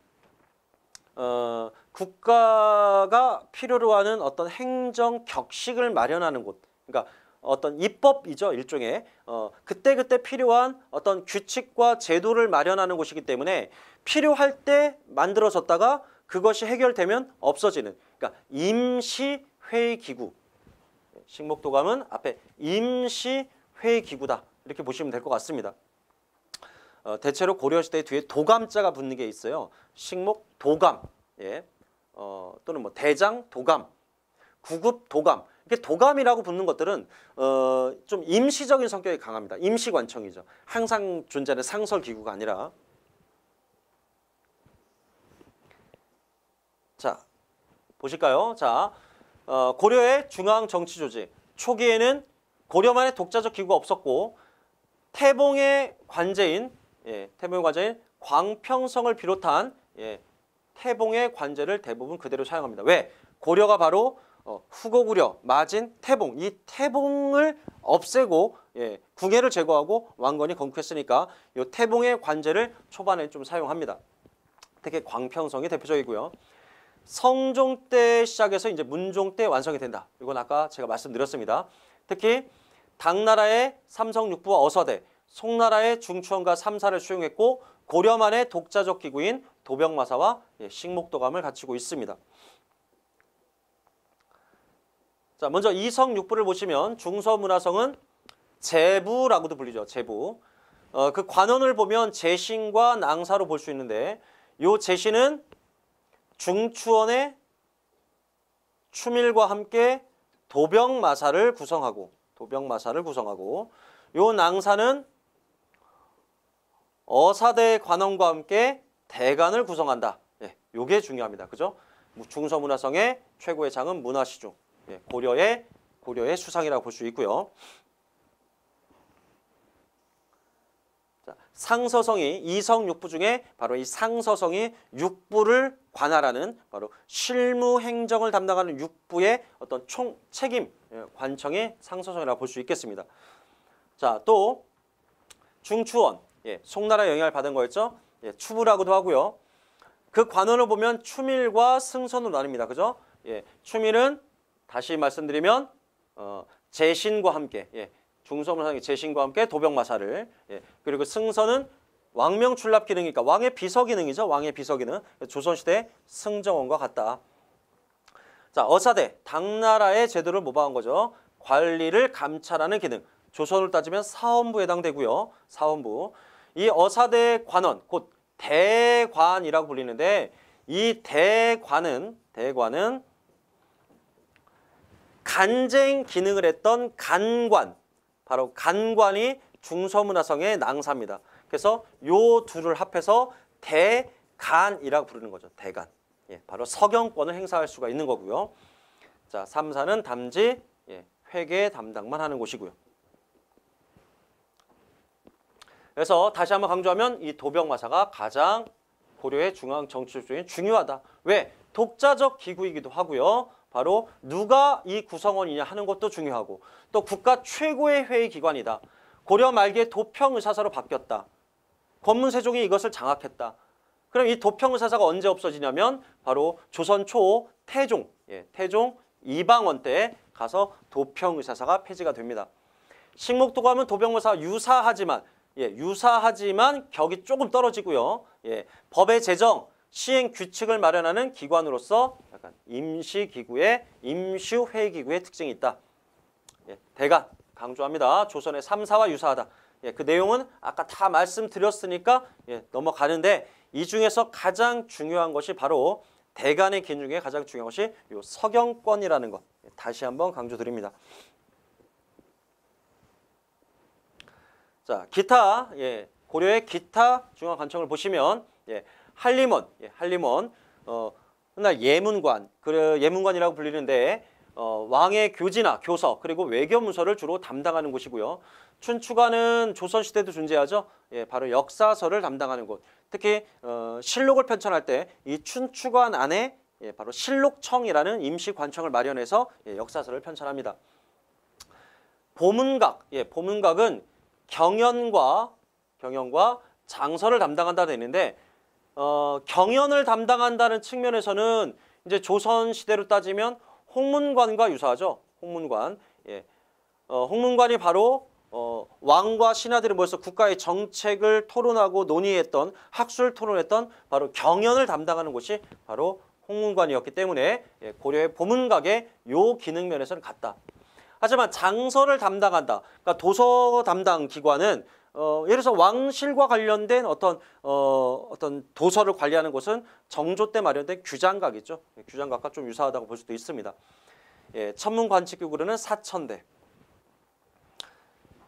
국가가 필요로 하는 어떤 행정 격식을 마련하는 곳, 그러니까 어떤 입법이죠, 일종의 그때그때 필요한 어떤 규칙과 제도를 마련하는 곳이기 때문에 필요할 때 만들어졌다가 그것이 해결되면 없어지는, 그러니까 임시회의기구. 식목도감은 앞에 임시회의기구다 이렇게 보시면 될 것 같습니다. 대체로 고려시대 뒤에 도감자가 붙는 게 있어요. 식목 도감, 또는 뭐 대장 도감, 구급 도감. 이렇게 도감이라고 붙는 것들은 좀 임시적인 성격이 강합니다. 임시관청이죠. 항상 존재하는 상설기구가 아니라. 자, 보실까요? 자, 고려의 중앙정치조직. 초기에는 고려만의 독자적 기구가 없었고 태봉의 관제인 광평성을 비롯한 태봉의 관제를 대부분 그대로 사용합니다. 왜? 고려가 바로 후고구려, 마진, 태봉 이 태봉을 없애고 궁예를 제거하고 왕건이 건국했으니까 이 태봉의 관제를 초반에 좀 사용합니다. 특히 광평성이 대표적이고요. 성종 때 시작해서 이제 문종 때 완성이 된다. 이건 아까 제가 말씀드렸습니다. 특히 당나라의 삼성육부와 어서대, 송나라의 중추원과 삼사를 수용했고 고려만의 독자적 기구인 도병마사와 식목도감을 갖추고 있습니다. 자, 먼저 이성육부를 보시면 중서문화성은 제부라고도 불리죠. 제부. 그 관원을 보면 제신과 낭사로 볼 수 있는데 이 제신은 중추원의 추밀과 함께 도병마사를 구성하고 요 낭사는 어사대 관원과 함께 대관을 구성한다. 예, 요게 중요합니다. 그죠? 중서문화성의 최고의 장은 문화시중. 예, 고려의 수상이라고 볼 수 있고요. 자, 상서성이 이성육부 중에 바로 이 상서성이 육부를 관할하는 바로 실무행정을 담당하는 육부의 어떤 총 책임 관청의 상서성이라고 볼 수 있겠습니다. 자, 또 중추원, 예, 송나라 영향을 받은 거였죠. 예, 추부라고도 하고요. 그 관원을 보면 추밀과 승선으로 나뉩니다. 그죠? 예, 추밀은 다시 말씀드리면 제신과 함께, 예, 중서문화성의 제신과 함께 도병마사를, 예, 그리고 승선은 왕명 출납 기능이니까 왕의 비서 기능이죠. 왕의 비서 기능. 조선시대 승정원과 같다. 자, 어사대, 당나라의 제도를 모방한 거죠. 관리를 감찰하는 기능. 조선으로 따지면 사헌부에 해당되고요. 사헌부. 이 어사대 관원, 곧 대관이라고 불리는데 이 대관은 간쟁 기능을 했던 간관, 바로 간관이 중서문화성의 낭사입니다. 그래서 요 둘을 합해서 대간이라고 부르는 거죠. 대간. 예, 바로 서경권을 행사할 수가 있는 거고요. 자, 3사는 담지, 예, 회계 담당만 하는 곳이고요. 그래서 다시 한번 강조하면 이 도병마사가 가장 고려의 중앙 정치적 중에 중요하다. 왜? 독자적 기구이기도 하고요. 바로 누가 이 구성원이냐 하는 것도 중요하고 또 국가 최고의 회의 기관이다. 고려 말기에 도평의사사로 바뀌었다. 권문세종이 이것을 장악했다. 그럼 이 도평의사사가 언제 없어지냐면 바로 조선 초 태종, 예, 태종 이방원 때 가서 도평의사사가 폐지가 됩니다. 식목도가 하면 도병마사가 유사하지만 격이 조금 떨어지고요. 예, 법의 제정, 시행 규칙을 마련하는 기관으로서 약간 임시기구의 임시회의기구의 특징이 있다. 예, 대간 강조합니다. 조선의 3사와 유사하다. 예, 그 내용은 아까 다 말씀드렸으니까 예, 넘어가는데 이 중에서 가장 중요한 것이 바로 대간의 기능 중에 가장 중요한 것이 요 서경권이라는 것. 예, 다시 한번 강조드립니다. 자, 기타, 예, 고려의 기타 중앙 관청을 보시면, 예, 한림원, 흔히 예문관, 예문관이라고 불리는데, 왕의 교지나 교서, 그리고 외교문서를 주로 담당하는 곳이고요. 춘추관은 조선시대도 존재하죠. 예, 바로 역사서를 담당하는 곳. 특히, 실록을 편찬할 때 이 춘추관 안에 예, 바로 실록청이라는 임시관청을 마련해서 예, 역사서를 편찬합니다. 보문각, 예, 보문각은 경연과 장서를 담당한다 되는데 경연을 담당한다는 측면에서는 이제 조선 시대로 따지면 홍문관과 유사하죠. 홍문관. 예. 홍문관이 바로 왕과 신하들이 모여서 국가의 정책을 토론하고 논의했던 학술 토론했던 바로 경연을 담당하는 곳이 바로 홍문관이었기 때문에 예, 고려의 보문각의 요 기능 면에서는 같다. 하지만 장서를 담당한다. 그러니까 도서 담당 기관은 예를 들어서 왕실과 관련된 어떤 도서를 관리하는 곳은 정조 때 마련된 규장각이죠. 규장각과 좀 유사하다고 볼 수도 있습니다. 예, 천문관측기구로는 사천대.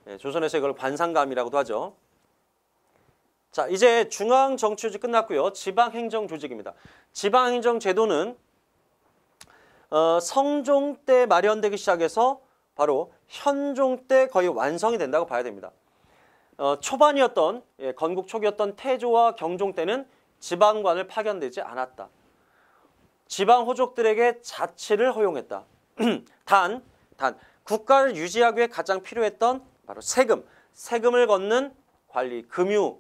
예, 조선에서 이걸 관상감이라고도 하죠. 자, 이제 중앙정치조직 끝났고요. 지방행정조직입니다. 지방행정제도는 성종 때 마련되기 시작해서 바로 현종 때 거의 완성이 된다고 봐야 됩니다. 초반이었던 예, 건국 초기였던 태조와 경종 때는 지방관을 파견되지 않았다. 지방 호족들에게 자치를 허용했다. 단 국가를 유지하기 위해 가장 필요했던 바로 세금을 걷는 관리, 금유,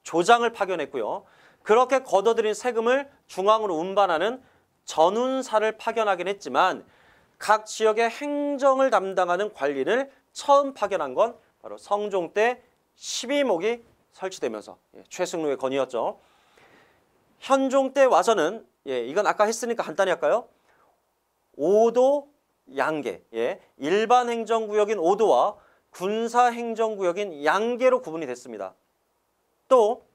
조장을 파견했고요. 그렇게 걷어들인 세금을 중앙으로 운반하는 전운사를 파견하긴 했지만 각 지역의 행정을 담당하는 관리를 처음 파견한 건 바로 성종 때 12목이 설치되면서 예, 최승로의 건의였죠. 현종 때 와서는 예, 이건 아까 했으니까 간단히 할까요? 5도 양계, 예, 일반 행정구역인 5도와 군사행정구역인 양계로 구분이 됐습니다. 또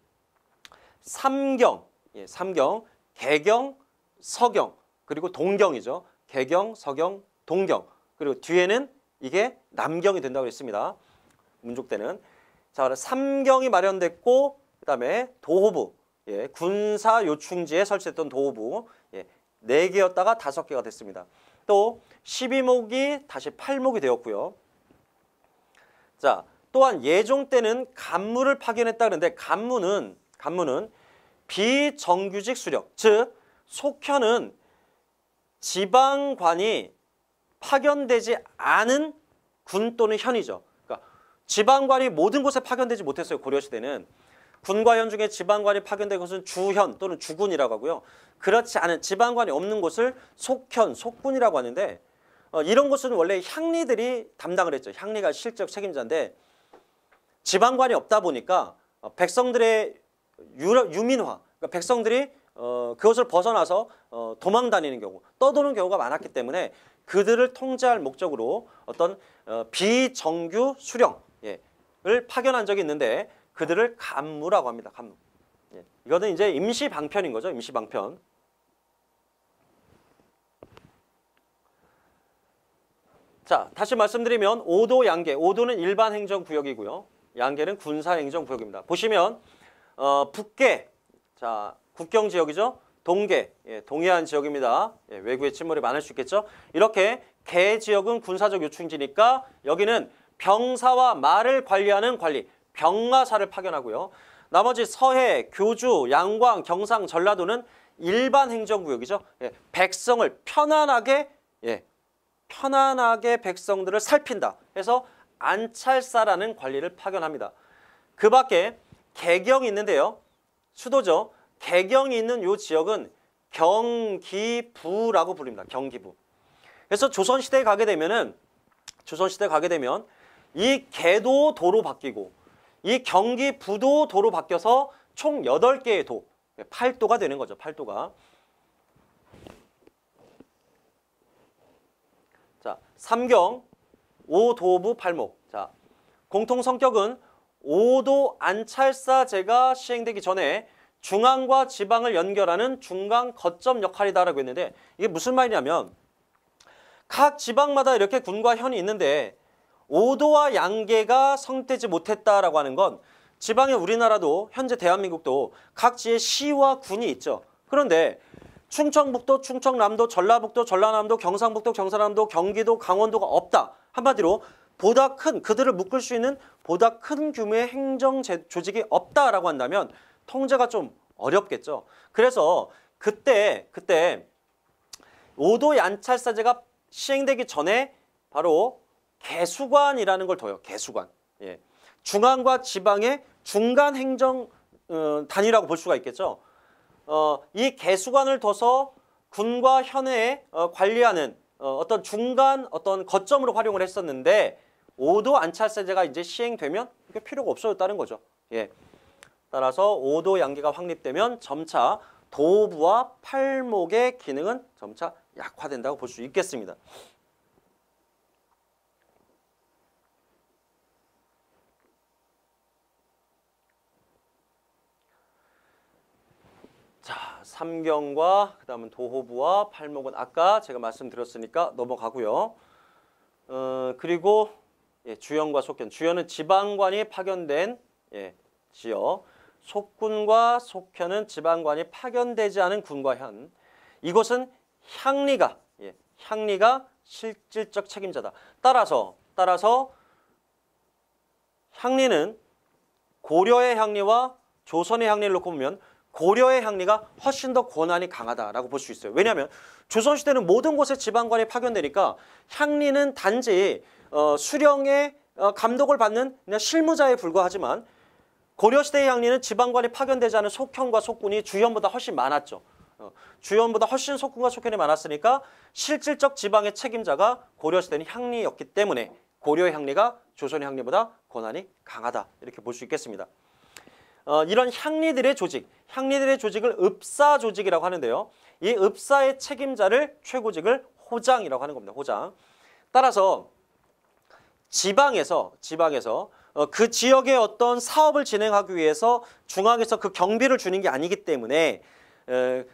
3경, 예, 3경, 개경, 서경, 그리고 동경이죠. 개경, 서경, 동경 그리고 뒤에는 이게 남경이 된다고 했습니다. 문족 때는. 자, 삼경이 마련됐고 그다음에 도호부, 예, 군사 요충지에 설치했던 도호부, 예, 4개였다가 5개가 됐습니다. 또 12목이 다시 8목이 되었고요. 자, 또한 예종 때는 간무를 파견했다 그러는데 간무는 비정규직 수령, 즉 속현은 지방관이 파견되지 않은 군 또는 현이죠. 그러니까 지방관이 모든 곳에 파견되지 못했어요. 고려시대는. 군과 현 중에 지방관이 파견된 것은 주현 또는 주군이라고 하고요. 그렇지 않은 지방관이 없는 곳을 속현, 속군이라고 하는데 이런 곳은 원래 향리들이 담당을 했죠. 향리가 실적 책임자인데 지방관이 없다 보니까 백성들의 유민화, 그러니까 백성들이 그것을 벗어나서 도망 다니는 경우, 떠도는 경우가 많았기 때문에 그들을 통제할 목적으로 어떤 비정규 수령을 파견한 적이 있는데 그들을 간무라고 합니다. 간무. 예. 이거는 이제 임시 방편인 거죠. 임시 방편. 자, 다시 말씀드리면 오도, 양계. 오도는 일반 행정구역이고요. 양계는 군사행정구역입니다. 보시면 북계, 자 국경지역이죠. 동계, 예, 동해안 지역입니다. 예, 외국의 침몰이 많을 수 있겠죠. 이렇게 계 지역은 군사적 요충지니까 여기는 병사와 말을 관리하는 관리, 병마사를 파견하고요. 나머지 서해, 교주, 양광, 경상, 전라도는 일반 행정구역이죠. 예, 백성을 편안하게 백성들을 살핀다 해서 안찰사라는 관리를 파견합니다. 그 밖에 개경이 있는데요. 수도죠. 개경이 있는 이 지역은 경기부라고 부릅니다. 경기부. 그래서 조선시대에 가게 되면 이 개도 도로 바뀌고 이 경기부도 도로 바뀌어서 총 8개의 도, 8도가 되는 거죠. 8도가. 자, 삼경, 오도부, 팔목. 자, 공통 성격은 오도 안찰사제가 시행되기 전에 중앙과 지방을 연결하는 중간 거점 역할이다라고 했는데 이게 무슨 말이냐면 각 지방마다 이렇게 군과 현이 있는데 오도와 양계가 성립되지 못했다라고 하는 건 지방의 우리나라도 현재 대한민국도 각지에 시와 군이 있죠. 그런데 충청북도, 충청남도, 전라북도, 전라남도, 경상북도, 경상남도, 경기도, 강원도가 없다. 한마디로 보다 큰, 그들을 묶을 수 있는 보다 큰 규모의 행정 조직이 없다라고 한다면 통제가 좀 어렵겠죠. 그래서 그때 오도 안찰사제가 시행되기 전에 바로 개수관이라는 걸 둬요. 개수관. 예. 중앙과 지방의 중간 행정 단위라고 볼 수가 있겠죠. 이 개수관을 둬서 군과 현에 관리하는 어떤 중간 어떤 거점으로 활용을 했었는데 오도 안찰사제가 이제 시행되면 그게 필요가 없어졌다는 거죠. 예. 따라서 오도 양계가 확립되면 점차 도부와 팔목의 기능은 점차 약화된다고 볼 수 있겠습니다. 자, 삼경과 그다음은 도호부와 팔목은 아까 제가 말씀드렸으니까 넘어가고요. 그리고 주현과 속현. 주현은 지방관이 파견된 지역. 속군과 속현은 지방관이 파견되지 않은 군과 현. 이곳은 향리가 실질적 책임자다. 따라서 향리는 고려의 향리와 조선의 향리를 놓고 보면 고려의 향리가 훨씬 더 권한이 강하다라고 볼 수 있어요. 왜냐하면 조선시대는 모든 곳에 지방관이 파견되니까 향리는 단지 수령의 감독을 받는 그냥 실무자에 불과하지만 고려시대의 향리는 지방관이 파견되지 않은 속현과 속군이 주현보다 훨씬 많았죠. 주현보다 훨씬 속군과 속현이 많았으니까 실질적 지방의 책임자가 고려시대는 향리였기 때문에 고려의 향리가 조선의 향리보다 권한이 강하다 이렇게 볼 수 있겠습니다. 이런 향리들의 조직을 읍사조직이라고 하는데요. 이 읍사의 책임자를 최고직을 호장이라고 하는 겁니다. 호장. 따라서 지방에서 그 지역의 어떤 사업을 진행하기 위해서 중앙에서 그 경비를 주는 게 아니기 때문에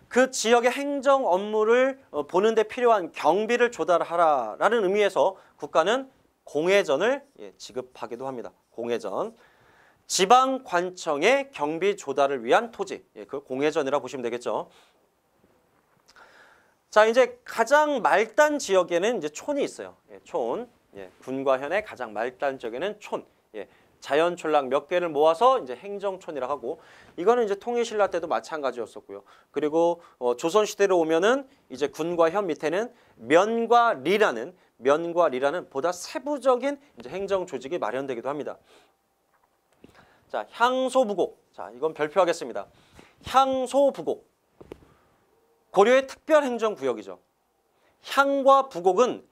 그 지역의 행정 업무를 보는 데 필요한 경비를 조달하라라는 의미에서 국가는 공회전을 지급하기도 합니다. 공회전. 지방관청의 경비 조달을 위한 토지. 그 공회전이라고 보시면 되겠죠. 자, 이제 가장 말단 지역에는 이제 촌이 있어요. 촌. 군과 현의 가장 말단 지역에는 촌. 자연 촌락 몇 개를 모아서 이제 행정촌이라고 하고, 이거는 이제 통일신라 때도 마찬가지였었고요. 그리고 조선 시대로 오면은 이제 군과 현 밑에는 면과 리라는 보다 세부적인 이제 행정 조직이 마련되기도 합니다. 자, 향소부곡. 자, 이건 별표하겠습니다. 향소부곡. 고려의 특별 행정구역이죠. 향과 부곡은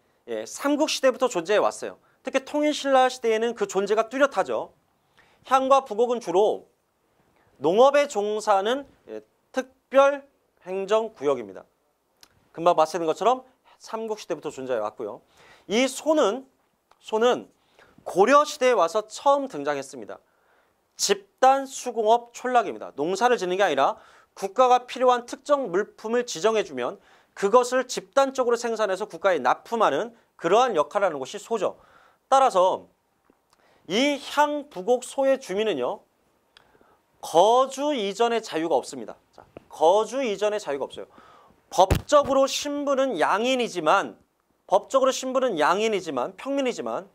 삼국시대부터 존재해 왔어요. 특히 통일신라 시대에는 그 존재가 뚜렷하죠. 향과 부곡은 주로 농업에 종사하는 특별 행정구역입니다. 금방 말씀드린 것처럼 삼국시대부터 존재해 왔고요. 이 소는 고려시대에 와서 처음 등장했습니다. 집단 수공업 촌락입니다. 농사를 짓는 게 아니라 국가가 필요한 특정 물품을 지정해주면 그것을 집단적으로 생산해서 국가에 납품하는 그러한 역할을 하는 것이 소죠. 따라서 이 향부곡 소의 주민은요, 거주 이전의 자유가 없습니다. 자, 거주 이전의 자유가 없어요. 법적으로 신분은 양인이지만 평민이지만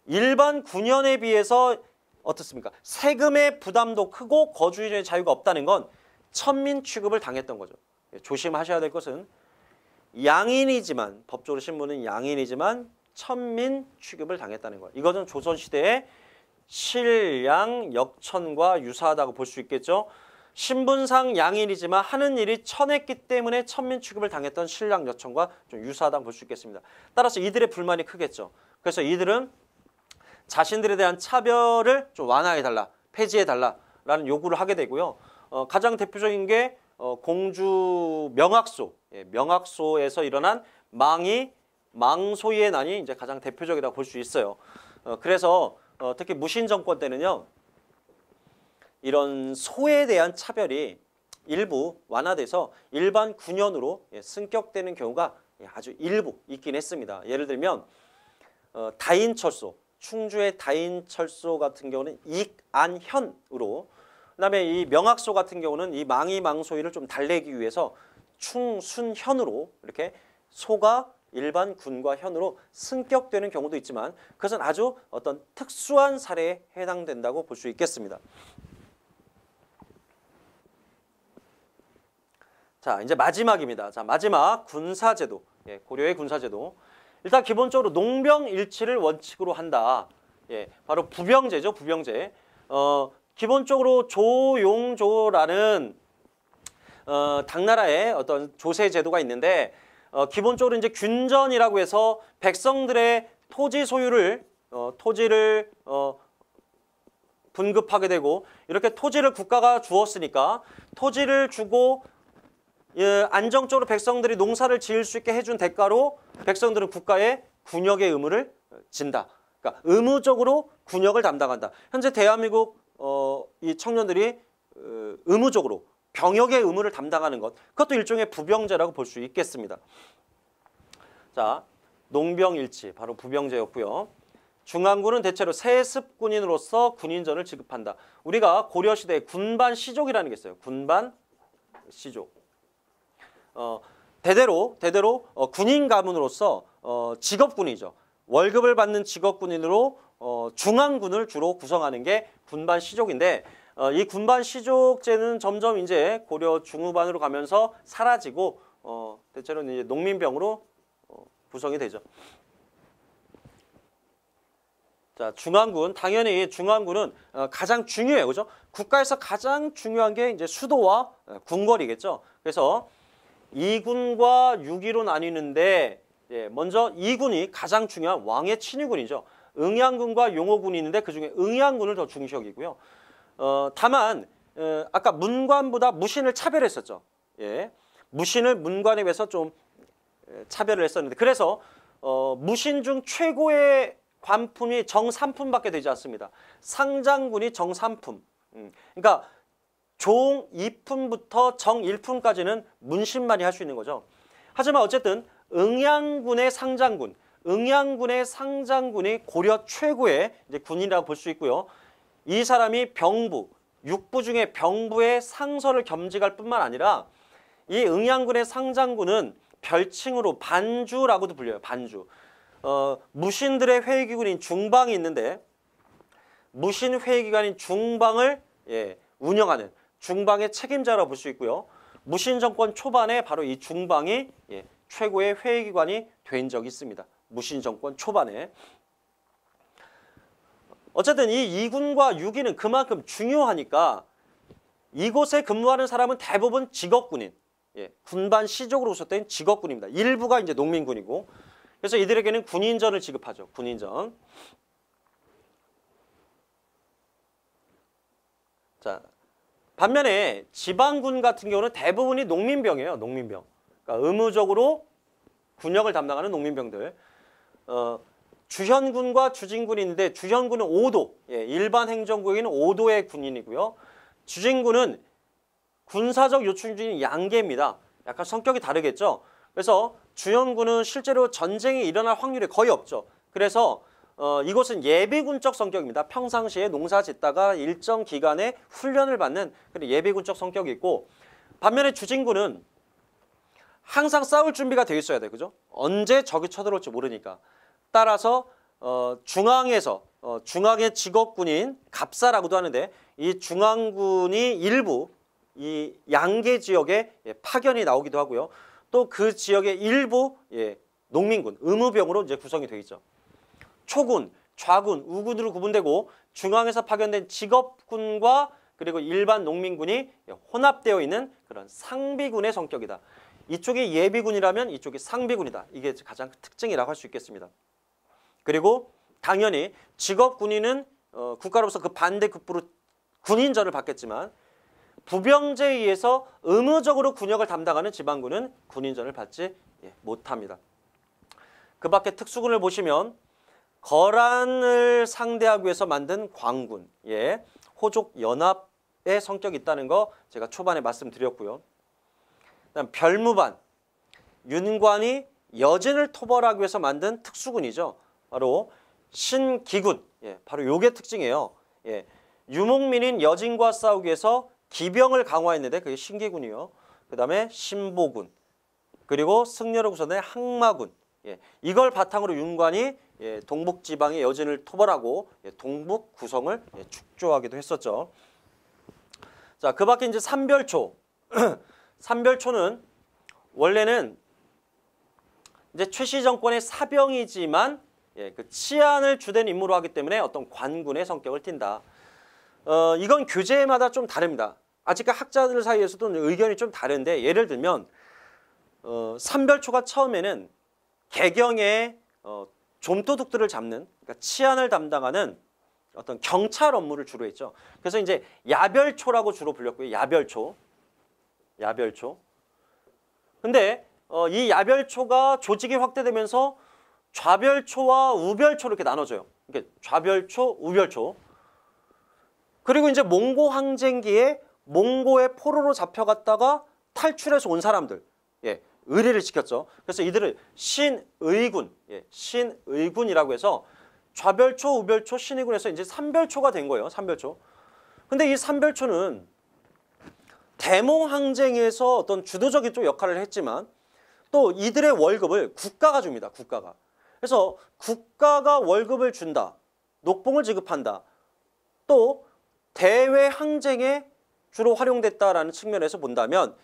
일반 군현에 비해서 어떻습니까? 세금의 부담도 크고 거주 이전의 자유가 없다는 건 천민 취급을 당했던 거죠. 조심하셔야 될 것은 양인이지만, 법적으로 신분은 양인이지만 천민 취급을 당했다는 거예요. 이것은 조선시대의 실양 역천과 유사하다고 볼 수 있겠죠. 신분상 양인이지만 하는 일이 천했기 때문에 천민 취급을 당했던 실양 역천과 좀 유사하다고 볼 수 있겠습니다. 따라서 이들의 불만이 크겠죠. 그래서 이들은 자신들에 대한 차별을 좀 완화해달라, 폐지해달라라는 요구를 하게 되고요. 가장 대표적인 게 공주 명학소에서 일어난 망소의 난이 이제 가장 대표적이라고 볼 수 있어요. 그래서 특히 무신 정권 때는요, 이런 소에 대한 차별이 일부 완화돼서 일반 군현으로 승격되는 경우가 아주 일부 있긴 했습니다. 예를 들면 다인철소, 충주의 다인철소 같은 경우는 익안현으로, 그다음에 이 명학소 같은 경우는 이 망소위를 좀 달래기 위해서 충순현으로 이렇게 소가 일반 군과 현으로 승격되는 경우도 있지만 그것은 아주 어떤 특수한 사례에 해당된다고 볼 수 있겠습니다. 자, 이제 마지막입니다. 자, 마지막 군사제도. 고려의 군사제도. 일단 기본적으로 농병일치를 원칙으로 한다. 바로 부병제죠, 부병제. 기본적으로 조용조라는 당나라의 어떤 조세 제도가 있는데, 기본적으로 이제 균전이라고 해서 백성들의 토지 소유를 토지를 분급하게 되고, 이렇게 토지를 국가가 주었으니까 토지를 주고 안정적으로 백성들이 농사를 지을 수 있게 해준 대가로 백성들은 국가의 군역의 의무를 진다. 그러니까 의무적으로 군역을 담당한다. 현재 대한민국 이 청년들이 의무적으로 병역의 의무를 담당하는 것, 그것도 일종의 부병제라고 볼 수 있겠습니다. 자, 농병일치, 바로 부병제였고요. 중앙군은 대체로 세습군인으로서 군인전을 지급한다. 우리가 고려시대에 군반시족이라는 게 있어요. 군반시족. 대대로 군인 가문으로서 직업군이죠. 월급을 받는 직업군인으로 중앙군을 주로 구성하는 게 군반시족인데, 이 군반시족제는 점점 이제 고려 중후반으로 가면서 사라지고 대체로는 이제 농민병으로 구성이 되죠. 자, 중앙군, 당연히 중앙군은 가장 중요해요, 그죠? 국가에서 가장 중요한 게 이제 수도와 궁궐이겠죠. 그래서 2군과 6위로 나뉘는데, 먼저 2군이 가장 중요한 왕의 친위군이죠. 응양군과 용호군이 있는데 그중에 응양군을 더 중시 여기고요. 다만 아까 문관보다 무신을 차별했었죠. 무신을 문관에 비해서 좀 차별을 했었는데, 그래서 무신 중 최고의 관품이 정삼품밖에 되지 않습니다. 상장군이 정삼품. 그러니까 종 2품부터 정 1품까지는 문신만이 할 수 있는 거죠. 하지만 어쨌든 응양군의 상장군이 고려 최고의 이제 군인이라고 볼 수 있고요. 이 사람이 병부, 육부 중에 병부의 상서를 겸직할 뿐만 아니라 이 응양군의 상장군은 별칭으로 반주라고도 불려요. 반주. 무신들의 회의기관인 중방이 있는데 무신 회의기관인 중방을 운영하는 중방의 책임자라고 볼 수 있고요. 무신 정권 초반에 바로 이 중방이 최고의 회의기관이 된 적이 있습니다. 무신 정권 초반에. 어쨌든 이 2군과 6인은 그만큼 중요하니까 이곳에 근무하는 사람은 대부분 직업군인, 군반 시족으로 소속된 직업군입니다. 일부가 이제 농민군이고, 그래서 이들에게는 군인전을 지급하죠. 군인전. 자, 반면에 지방군 같은 경우는 대부분이 농민병이에요. 농민병. 그러니까 의무적으로 군역을 담당하는 농민병들. 주현군과 주진군이 있는데 주현군은 5도, 일반 행정구역에는 5도의 군인이고요. 주진군은 군사적 요청 중인 양계입니다. 약간 성격이 다르겠죠. 그래서 주현군은 실제로 전쟁이 일어날 확률이 거의 없죠. 그래서 이곳은 예비군적 성격입니다. 평상시에 농사 짓다가 일정 기간에 훈련을 받는 그런 예비군적 성격이 있고, 반면에 주진군은 항상 싸울 준비가 되어 있어야 돼, 그죠? 언제 적이 쳐들어올지 모르니까. 따라서 중앙의 직업군인 갑사라고도 하는데 이 중앙군이 일부 이 양계 지역에 파견이 나오기도 하고요. 또 그 지역의 일부 농민군, 의무병으로 이제 구성이 되어 있죠. 초군, 좌군, 우군으로 구분되고 중앙에서 파견된 직업군과 그리고 일반 농민군이 혼합되어 있는 그런 상비군의 성격이다. 이쪽이 예비군이라면 이쪽이 상비군이다. 이게 가장 특징이라고 할 수 있겠습니다. 그리고 당연히 직업군인은 국가로서 그 반대급부로 군인전을 받겠지만 부병제에 의해서 의무적으로 군역을 담당하는 지방군은 군인전을 받지 못합니다. 그 밖에 특수군을 보시면 거란을 상대하기 위해서 만든 광군, 호족연합의 성격이 있다는 거 제가 초반에 말씀드렸고요. 그다음 별무반, 윤관이 여진을 토벌하기 위해서 만든 특수군이죠. 바로 신기군, 바로 요게 특징이에요. 유목민인 여진과 싸우기 위해서 기병을 강화했는데 그게 신기군이요. 그 다음에 신보군, 그리고 승려로 구성된 항마군. 이걸 바탕으로 윤관이 동북지방의 여진을 토벌하고 동북 구성을 축조하기도 했었죠. 자, 그 밖에 이제 삼별초. 삼별초는 원래는 이제 최씨 정권의 사병이지만 그 치안을 주된 임무로 하기 때문에 어떤 관군의 성격을 띈다. 이건 교재마다 좀 다릅니다. 아직 학자들 사이에서도 의견이 좀 다른데, 예를 들면 삼별초가 처음에는 개경의 좀도둑들을 잡는, 그러니까 치안을 담당하는 어떤 경찰 업무를 주로 했죠. 그래서 이제 야별초라고 주로 불렸고요. 야별초. 근데 이 야별초가 조직이 확대되면서 좌별초와 우별초로 이렇게 나눠져요. 이렇게 좌별초, 우별초. 그리고 이제 몽고 항쟁기에 몽고의 포로로 잡혀갔다가 탈출해서 온 사람들, 의리를 지켰죠. 그래서 이들을 신의군, 신의군이라고 해서 좌별초, 우별초, 신의군에서 이제 삼별초가 된 거예요. 삼별초. 근데 이 삼별초는 대몽 항쟁에서 어떤 주도적인 좀 역할을 했지만 또 이들의 월급을 국가가 줍니다. 국가가. 그래서 국가가 월급을 준다. 녹봉을 지급한다. 또 대외 항쟁에 주로 활용됐다라는 측면에서 본다면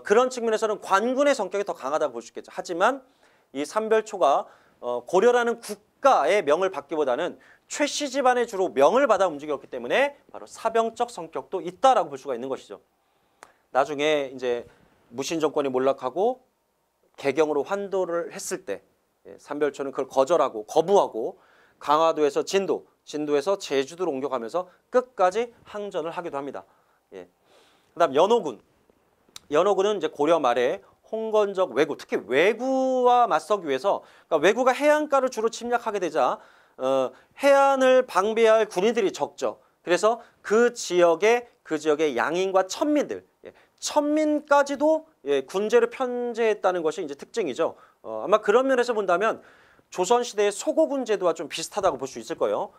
그런 측면에서는 관군의 성격이 더 강하다고 볼 수 있겠죠. 하지만 이 삼별초가 고려라는 국가의 명을 받기보다는 최씨 집안의 주로 명을 받아 움직였기 때문에 바로 사병적 성격도 있다라고 볼 수가 있는 것이죠. 나중에 이제 무신 정권이 몰락하고 개경으로 환도를 했을 때 삼별초는 그걸 거부하고 강화도에서 진도에서 제주도로 옮겨가면서 끝까지 항전을 하기도 합니다. 그다음 연호군은 이제 고려 말에 홍건적 왜구, 특히 왜구와 맞서기 위해서, 그러니까 왜구가 해안가를 주로 침략하게 되자 해안을 방비할 군인들이 적죠. 그래서 그 지역에 그 지역의 양인과 천민들, 천민까지도 군제로 편제했다는 것이 이제 특징이죠. 아마 그런 면에서 본다면 조선시대의 소고군 제도와 좀 비슷하다고 볼 수 있을 거예요.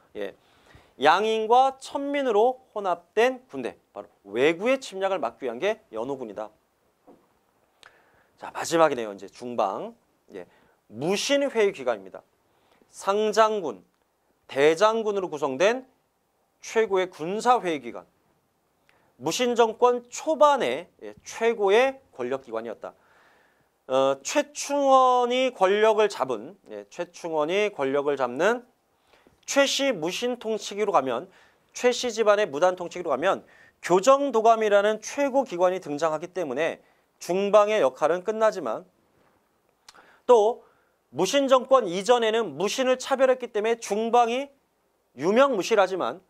양인과 천민으로 혼합된 군대, 바로 왜구의 침략을 막기 위한 게 연호군이다. 자, 마지막이네요. 이제 중방. 무신회의 기관입니다. 상장군, 대장군으로 구성된 최고의 군사회의 기관. 무신정권 초반의 최고의 권력기관이었다. 최충원이 권력을 잡는 최씨 무신통치기로 가면, 최씨 집안의 무단통치기로 가면 교정도감이라는 최고 기관이 등장하기 때문에 중방의 역할은 끝나지만, 또 무신정권 이전에는 무신을 차별했기 때문에 중방이 유명무실하지만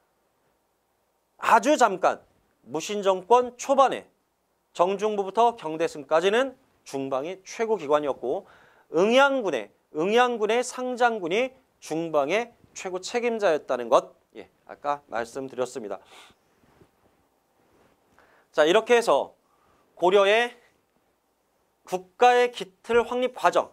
아주 잠깐 무신정권 초반에 정중부부터 경대승까지는 중방이 최고 기관이었고, 응양군의 상장군이 중방의 최고 책임자였다는 것, 아까 말씀드렸습니다. 자, 이렇게 해서 고려의 국가의 기틀 확립 과정,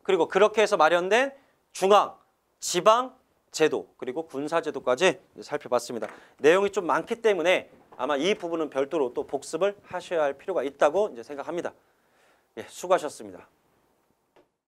그리고 그렇게 해서 마련된 중앙, 지방 제도, 그리고 군사 제도까지 살펴봤습니다. 내용이 좀 많기 때문에 아마 이 부분은 별도로 또 복습을 하셔야 할 필요가 있다고 이제 생각합니다. 수고하셨습니다.